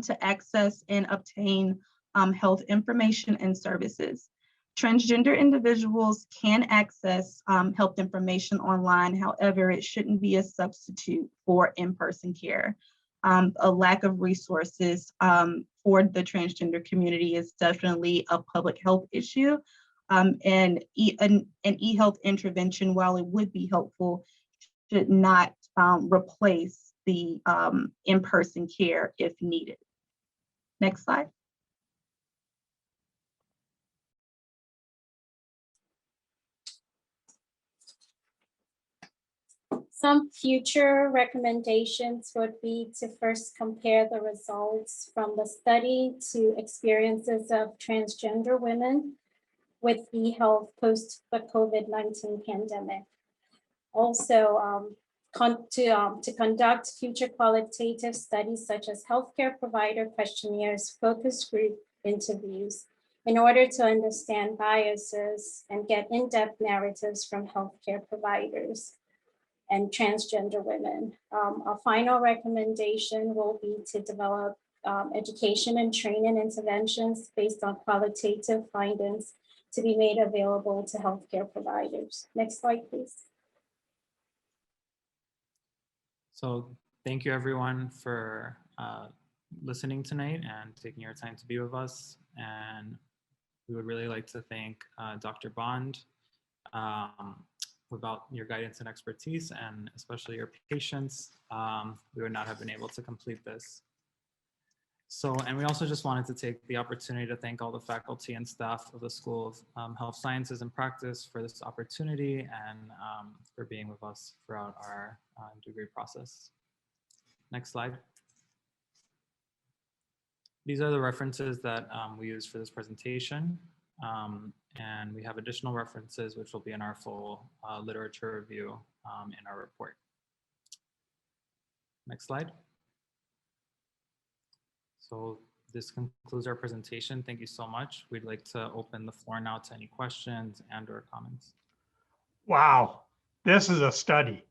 to access and obtain health information and services. Transgender individuals can access health information online. However, it shouldn't be a substitute for in-person care. A lack of resources for the transgender community is definitely a public health issue. And an e-health intervention, while it would be helpful, should not replace the in-person care if needed. Next slide. Some future recommendations would be to first compare the results from the study to experiences of transgender women with e-health post the COVID-19 pandemic. Also, to conduct future qualitative studies such as healthcare provider questionnaires, focus group interviews, in order to understand biases and get in-depth narratives from healthcare providers and transgender women. A final recommendation will be to develop education and training interventions based on qualitative findings to be made available to healthcare providers. Next slide, please. So thank you everyone for listening tonight and taking your time to be with us. And we would really like to thank Dr. Bond. Without your guidance and expertise, and especially your patience, we would not have been able to complete this. So, and we also just wanted to take the opportunity to thank all the faculty and staff of the School of Health Sciences and Practice for this opportunity and for being with us throughout our degree process. Next slide. These are the references that we use for this presentation. And we have additional references which will be in our full literature review in our report. Next slide. So this concludes our presentation. Thank you so much. We'd like to open the floor now to any questions and or comments. Wow, this is a study.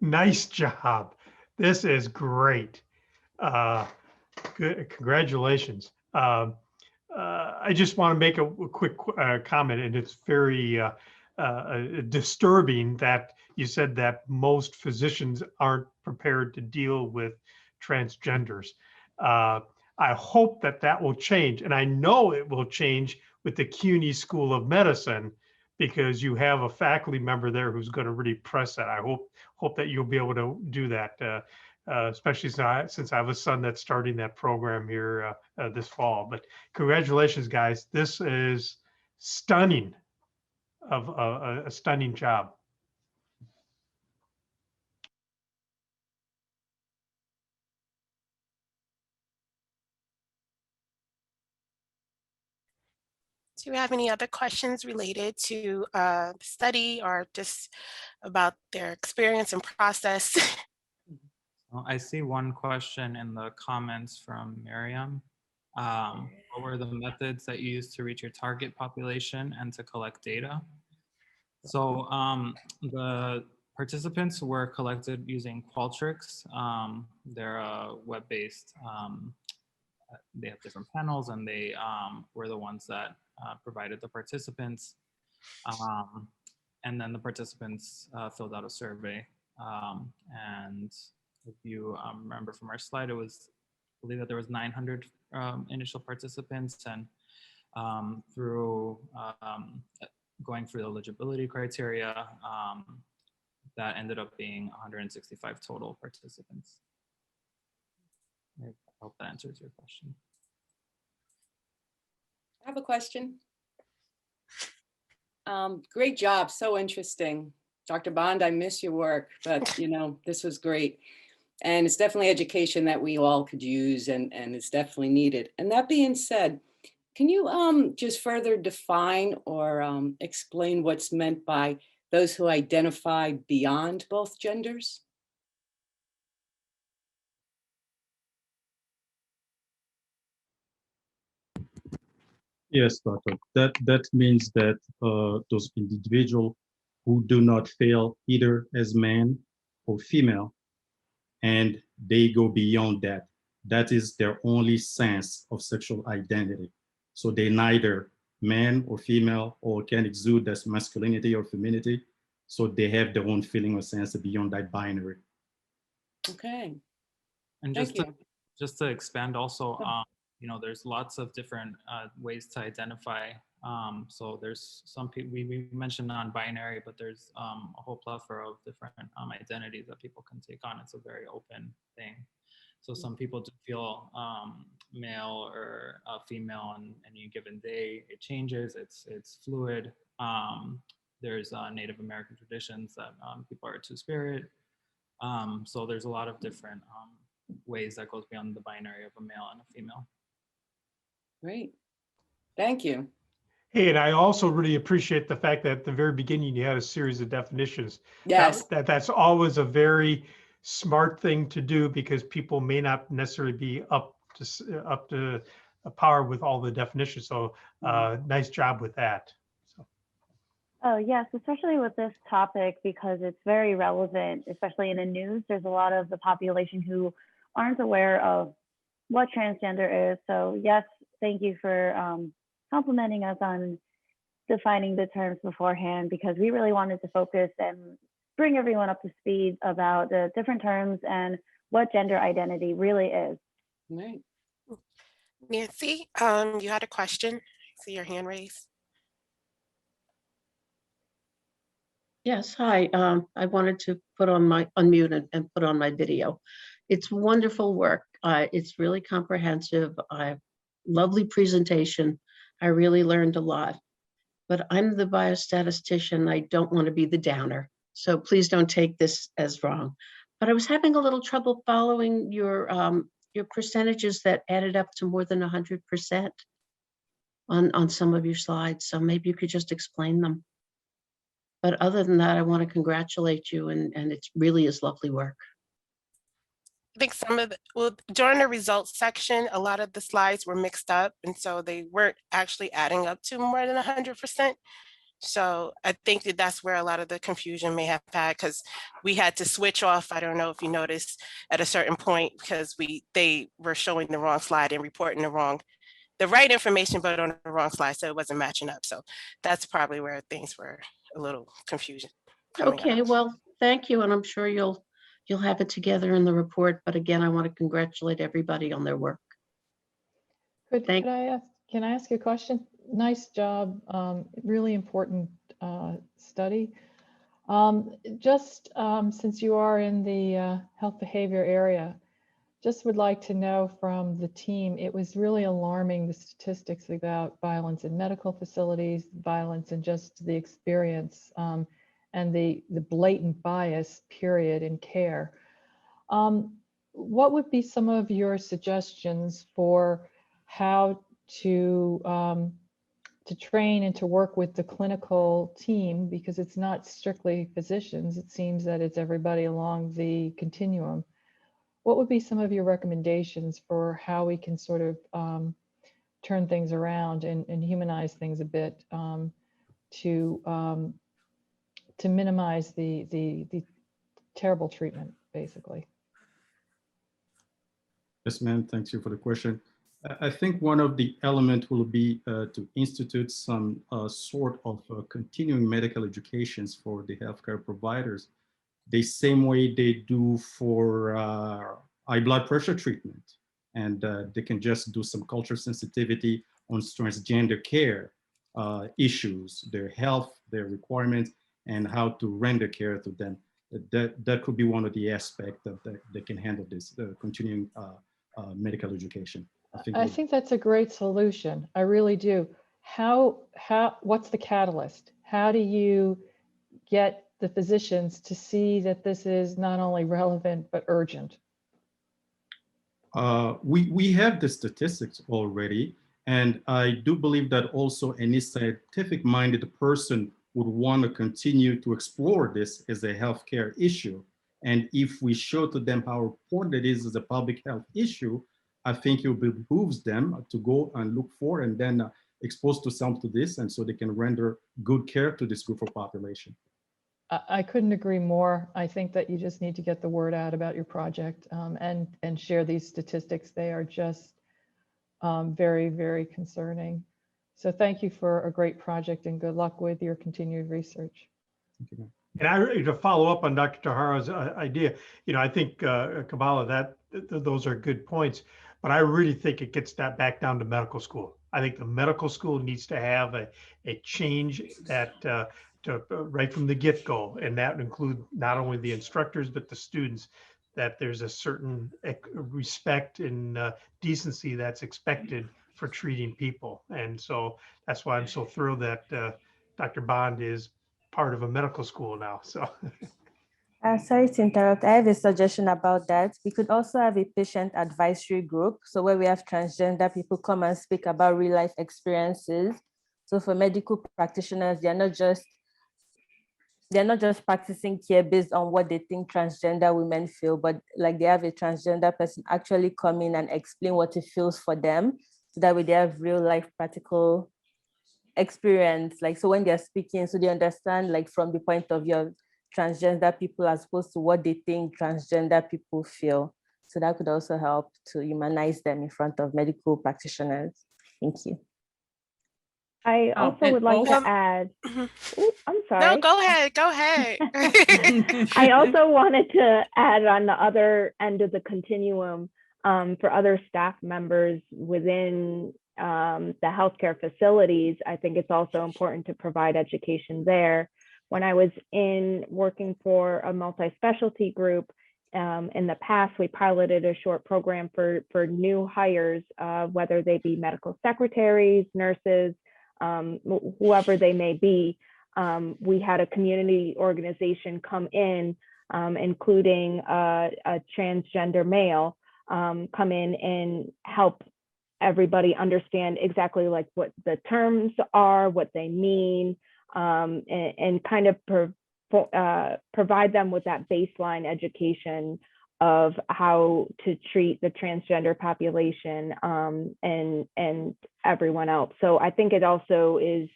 Nice job. This is great. Good, congratulations. I just want to make a quick comment, and it's very disturbing that you said that most physicians aren't prepared to deal with transgenders. I hope that that will change, and I know it will change with the CUNY School of Medicine, because you have a faculty member there who's going to really press that. I hope that you'll be able to do that. Especially since I have a son that's starting that program here this fall. But congratulations, guys. This is stunning, a stunning job. Do you have any other questions related to the study or just about their experience and process? Well, I see one question in the comments from Miriam. What were the methods that you used to reach your target population and to collect data? So the participants were collected using Qualtrics. They're a web-based, they have different panels, and they were the ones that provided the participants. And then the participants filled out a survey. And if you remember from our slide, I believe that there was 900 initial participants, and through going through the eligibility criteria, that ended up being 165 total participants. I hope that answers your question. I have a question. Great job, so interesting. Dr. Bond, I miss your work, but you know, this was great. And it's definitely education that we all could use, and it's definitely needed. And that being said, can you just further define or explain what's meant by those who identify beyond both genders? Yes, doctor. That means that those individuals who do not feel either as man or female, and they go beyond that. That is their only sense of sexual identity. So they neither man or female, or can exude as masculinity or femininity. So they have their own feeling or sense beyond that binary. Okay. And Thank you. just to expand also, there's lots of different ways to identify. So there's some people, we mentioned non-binary, but there's a whole plethora of different identities that people can take on. It's a very open thing. So some people do feel male or female on any given day. It changes, it's fluid. There's Native American traditions that people are two-spirit. So there's a lot of different ways that goes beyond the binary of a male and a female. Great. Thank you. Hey, and I also really appreciate the fact that at the very beginning you had a series of definitions. Yes. That's always a very smart thing to do, because people may not necessarily be up to par with all the definitions. So nice job with that. So. Oh, yes, especially with this topic, because it's very relevant, especially in the news. There's a lot of the population who aren't aware of what transgender is. So yes, thank you for complimenting us on defining the terms beforehand, because we really wanted to focus and bring everyone up to speed about the different terms and what gender identity really is. Right. Nancy, you had a question. I see your hand raised. Yes, hi. I wanted to put on my unmute and put on my video. It's wonderful work. It's really comprehensive. Lovely presentation. I really learned a lot. But I'm the biostatistician. I don't want to be the downer. So please don't take this as wrong. But I was having a little trouble following your percentages that added up to more than 100% on some of your slides. So maybe you could just explain them. But other than that, I want to congratulate you, and it really is lovely work. I think during the results section, a lot of the slides were mixed up, and so they weren't actually adding up to more than 100%. So I think that's where a lot of the confusion may have had, because we had to switch off. I don't know if you noticed at a certain point, because they were showing the wrong slide and reporting the right information, but on the wrong slide, so it wasn't matching up. So that's probably where things were a little confusion. Okay, well, thank you, and I'm sure you'll have it together in the report. But again, I want to congratulate everybody on their work. Can I ask you a question? Nice job, really important study. Since you are in the health behavior area, just would like to know from the team, it was really alarming, the statistics about violence in medical facilities, violence in just the experience, and the blatant bias, period, in care. What would be some of your suggestions for how to train and to work with the clinical team, because it's not strictly physicians, it seems that it's everybody along the continuum. What would be some of your recommendations for how we can sort of turn things around and humanize things a bit to minimize the terrible treatment, basically? Yes, ma'am. Thank you for the question. I think one of the elements will be to institute some sort of continuing medical educations for the healthcare providers, the same way they do for high blood pressure treatment. And they can just do some cultural sensitivity on transgender care issues, their health, their requirements, and how to render care to them. That could be one of the aspects that they can handle this, continuing medical education. I think that's a great solution. I really do. What's the catalyst? How do you get the physicians to see that this is not only relevant, but urgent? We have the statistics already, and I do believe that also any scientific-minded person would want to continue to explore this as a healthcare issue. And if we show to them how important it is as a public health issue, I think it behooves them to go and look for and then expose to some to this, and so they can render good care to this group of population. I couldn't agree more. I think that you just need to get the word out about your project and share these statistics. They are just very, very concerning. So thank you for a great project and good luck with your continued research. And to follow up on Dr. Tahara's idea, I think Kamala, those are good points, but I really think it gets that back down to medical school. I think the medical school needs to have a change that right from the get-go, and that would include not only the instructors but the students, that there's a certain respect and decency that's expected for treating people. And so that's why I'm so thrilled that Dr. Bond is part of a medical school now. So Sorry to interrupt. I have a suggestion about that. We could also have a patient advisory group. So where we have transgender people come and speak about real life experiences. So for medical practitioners, they're not just practicing care based on what they think transgender women feel, but like they have a transgender person actually come in and explain what it feels for them. So that way they have real life practical experience. Like, so when they're speaking, so they understand like from the point of view of transgender people as opposed to what they think transgender people feel. So that could also help to humanize them in front of medical practitioners. Thank you. I also would like to add, ooh, I'm sorry. No, go ahead, go ahead. I also wanted to add on the other end of the continuum for other staff members within the healthcare facilities. I think it's also important to provide education there. When I was working for a multi-specialty group, in the past, we piloted a short program for new hires, whether they be medical secretaries, nurses, whoever they may be. We had a community organization come in, including a transgender male, come in and help everybody understand exactly like what the terms are, what they mean, and kind of provide them with that baseline education of how to treat the transgender population and everyone else. So I think it also is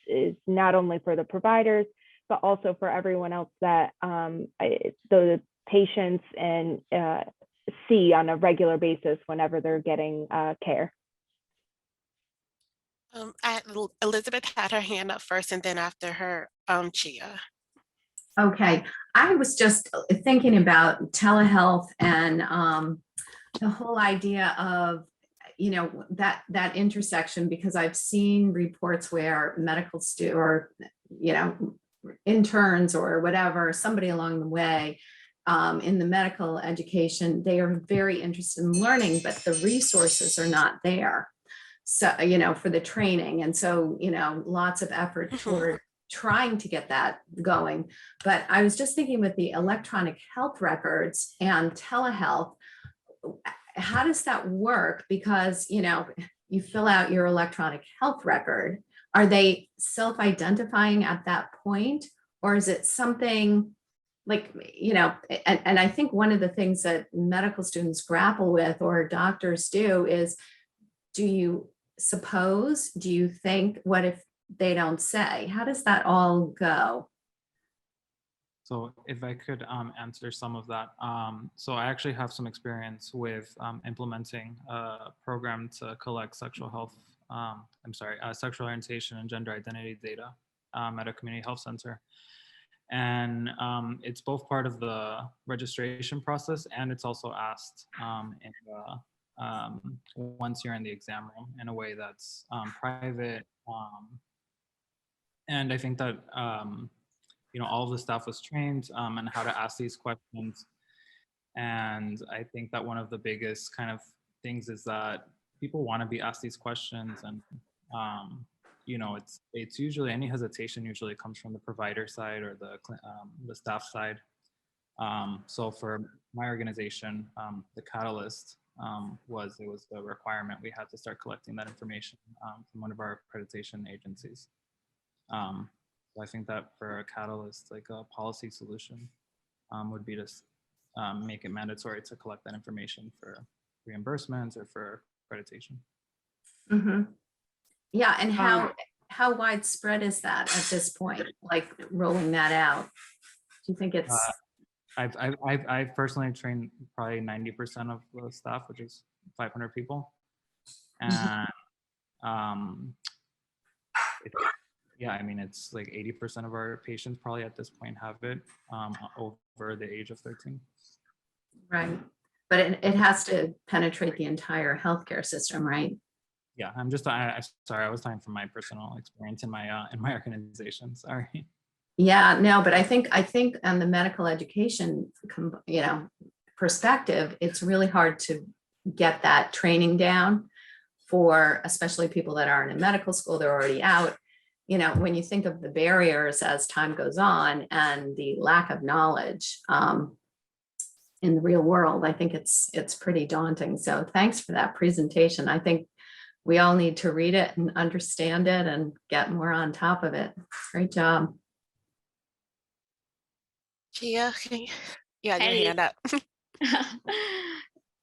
not only for the providers, but also for everyone else that the patients and see on a regular basis whenever they're getting care. Elizabeth had her hand up first, and then after her, Chia. Okay, I was just thinking about telehealth and the whole idea of, that intersection, because I've seen reports where medical or, interns or whatever, somebody along the way in the medical education, they are very interested in learning, but the resources are not there. So, for the training. And so, lots of effort toward trying to get that going. But I was just thinking with the electronic health records and telehealth, how does that work? Because, you fill out your electronic health record. Are they self-identifying at that point? Or is it something like, and I think one of the things that medical students grapple with or doctors do is, do you suppose, do you think, what if they don't say? How does that all go? So if I could answer some of that. So I actually have some experience with implementing a program to collect sexual orientation and gender identity data at a community health center. And it's both part of the registration process, and it's also asked once you're in the exam room in a way that's private. And I think that all of the staff was trained on how to ask these questions. And I think that one of the biggest kind of things is that people want to be asked these questions, and it's usually, any hesitation usually comes from the provider side or the staff side. So for my organization, the catalyst was the requirement. We had to start collecting that information from one of our accreditation agencies. So I think that for a catalyst, like a policy solution, would be to make it mandatory to collect that information for reimbursements or for accreditation. Mm-hmm. Yeah, and how widespread is that at this point? Like rolling that out? Do you think it's? I've personally trained probably 90% of the staff, which is 500 people, and yeah, I mean, it's like 80% of our patients probably at this point have it over the age of 13. Right. But it has to penetrate the entire healthcare system, right? Yeah, sorry, I was talking from my personal experience in my organization. Sorry. Yeah, no, but I think on the medical education, perspective, it's really hard to get that training down for especially people that aren't in medical school, they're already out. When you think of the barriers as time goes on and the lack of knowledge in the real world, I think it's pretty daunting. So thanks for that presentation. I think we all need to read it and understand it and get more on top of it. Great job. Gia, yeah, your Hey. hand up.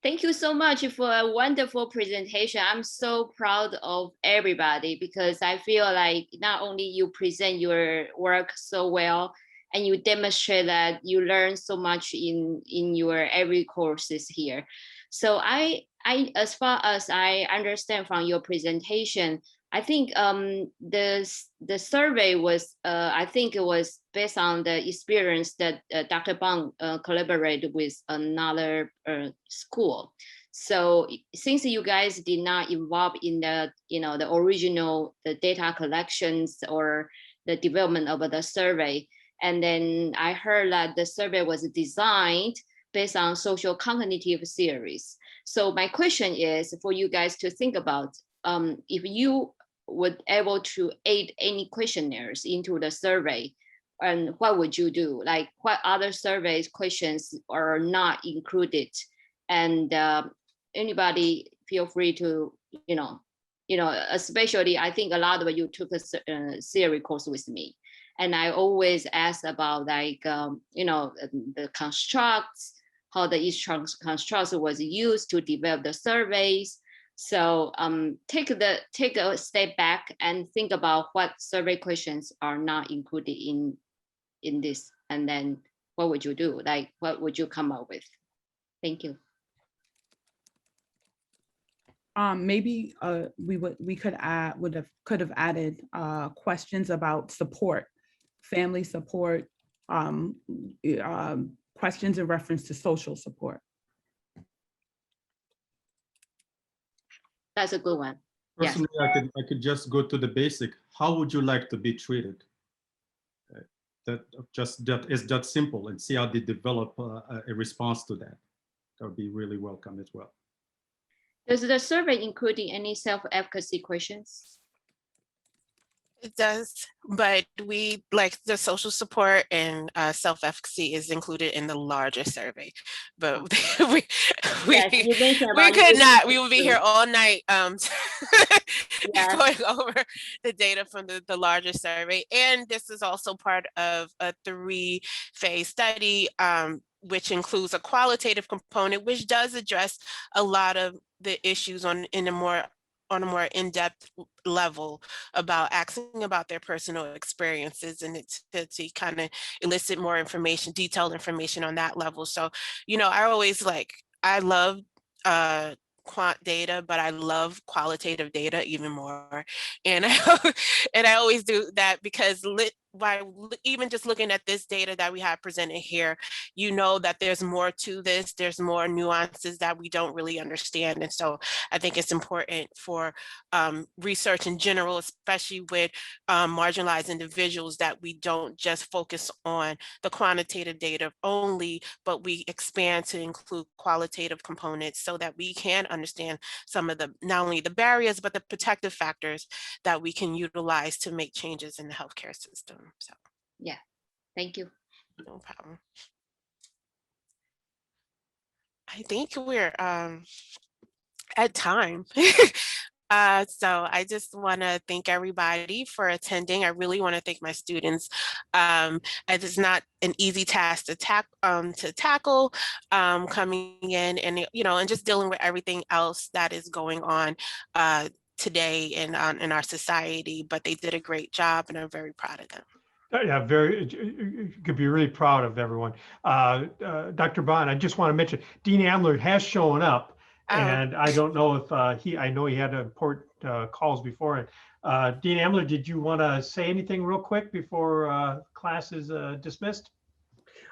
Thank you so much for a wonderful presentation. I'm so proud of everybody because I feel like not only you present your work so well and you demonstrate that you learn so much in your every courses here. So I as far as I understand from your presentation, I think the survey was I think it was based on the experience that Dr. Bang collaborated with another school. So since you guys did not involve in the the original data collections or the development of the survey, and then I heard that the survey was designed based on social cognitive theories. So my question is for you guys to think about, if you would able to add any questionnaires into the survey, and what would you do? Like what other surveys questions are not included? And anybody feel free to, especially I think a lot of you took a theory course with me. And I always ask about like, the constructs, how the each construct was used to develop the surveys. So take a step back and think about what survey questions are not included in this, and then what would you do? Like, what would you come up with? Thank you. Maybe we could have added questions about support, family support, questions in reference to social support. That's a good one. Personally, yes. I could just go to the basic. How would you like to be treated? That is that simple, and see how they develop a response to that. That would be really welcome as well. Does the survey including any self-efficacy questions? It does, but we like the social support and self-efficacy is included in the larger survey. But we could not. We would be here all night going over the data from the larger survey. And this is also part of a 3-phase study, which includes a qualitative component, which does address a lot of the issues on a more in-depth level about asking about their personal experiences, and to kind of elicit more information, detailed information on that level. So, I love quant data, but I love qualitative data even more. And I always do that because by even just looking at this data that we have presented here, that there's more to this, there's more nuances that we don't really understand. And so I think it's important for research in general, especially with marginalized individuals, that we don't just focus on the quantitative data only, but we expand to include qualitative components so that we can understand some of the, not only the barriers, but the protective factors that we can utilize to make changes in the healthcare system. So yeah, thank you. No problem. I think we're at time. So I just want to thank everybody for attending. I really want to thank my students. It's not an easy task to tackle coming in and and just dealing with everything else that is going on today in our society. But they did a great job, and I'm very proud of them. Yeah, you could be really proud of everyone. Dr. Bond, I just want to mention Dean Adler has shown up, and I don't know if I know he had important calls before, Dean Ambler, did you want to say anything real quick before class is dismissed?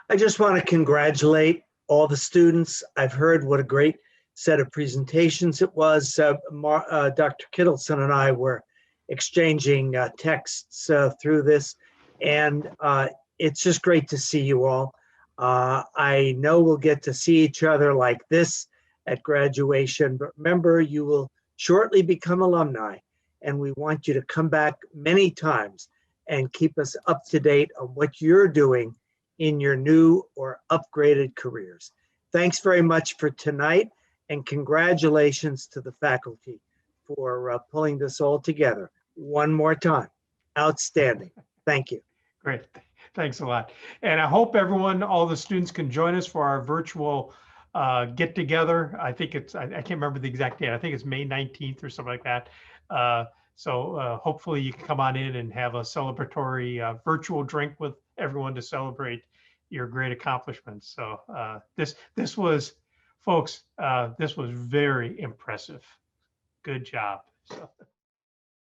I just want to congratulate all the students. I've heard what a great set of presentations it was. Dr. Kittleson and I were exchanging texts through this, and it's just great to see you all. I know we'll get to see each other like this at graduation, but remember, you will shortly become alumni, and we want you to come back many times and keep us up to date on what you're doing in your new or upgraded careers. Thanks very much for tonight, and congratulations to the faculty for pulling this all together one more time. Outstanding. Thank you. Great. Thanks a lot. And I hope everyone, all the students, can join us for our virtual get together. I think it's, I can't remember the exact date. I think it's May 19th or something like that. So hopefully you can come on in and have a celebratory virtual drink with everyone to celebrate your great accomplishments. So this was, folks, this was very impressive. Good job. So.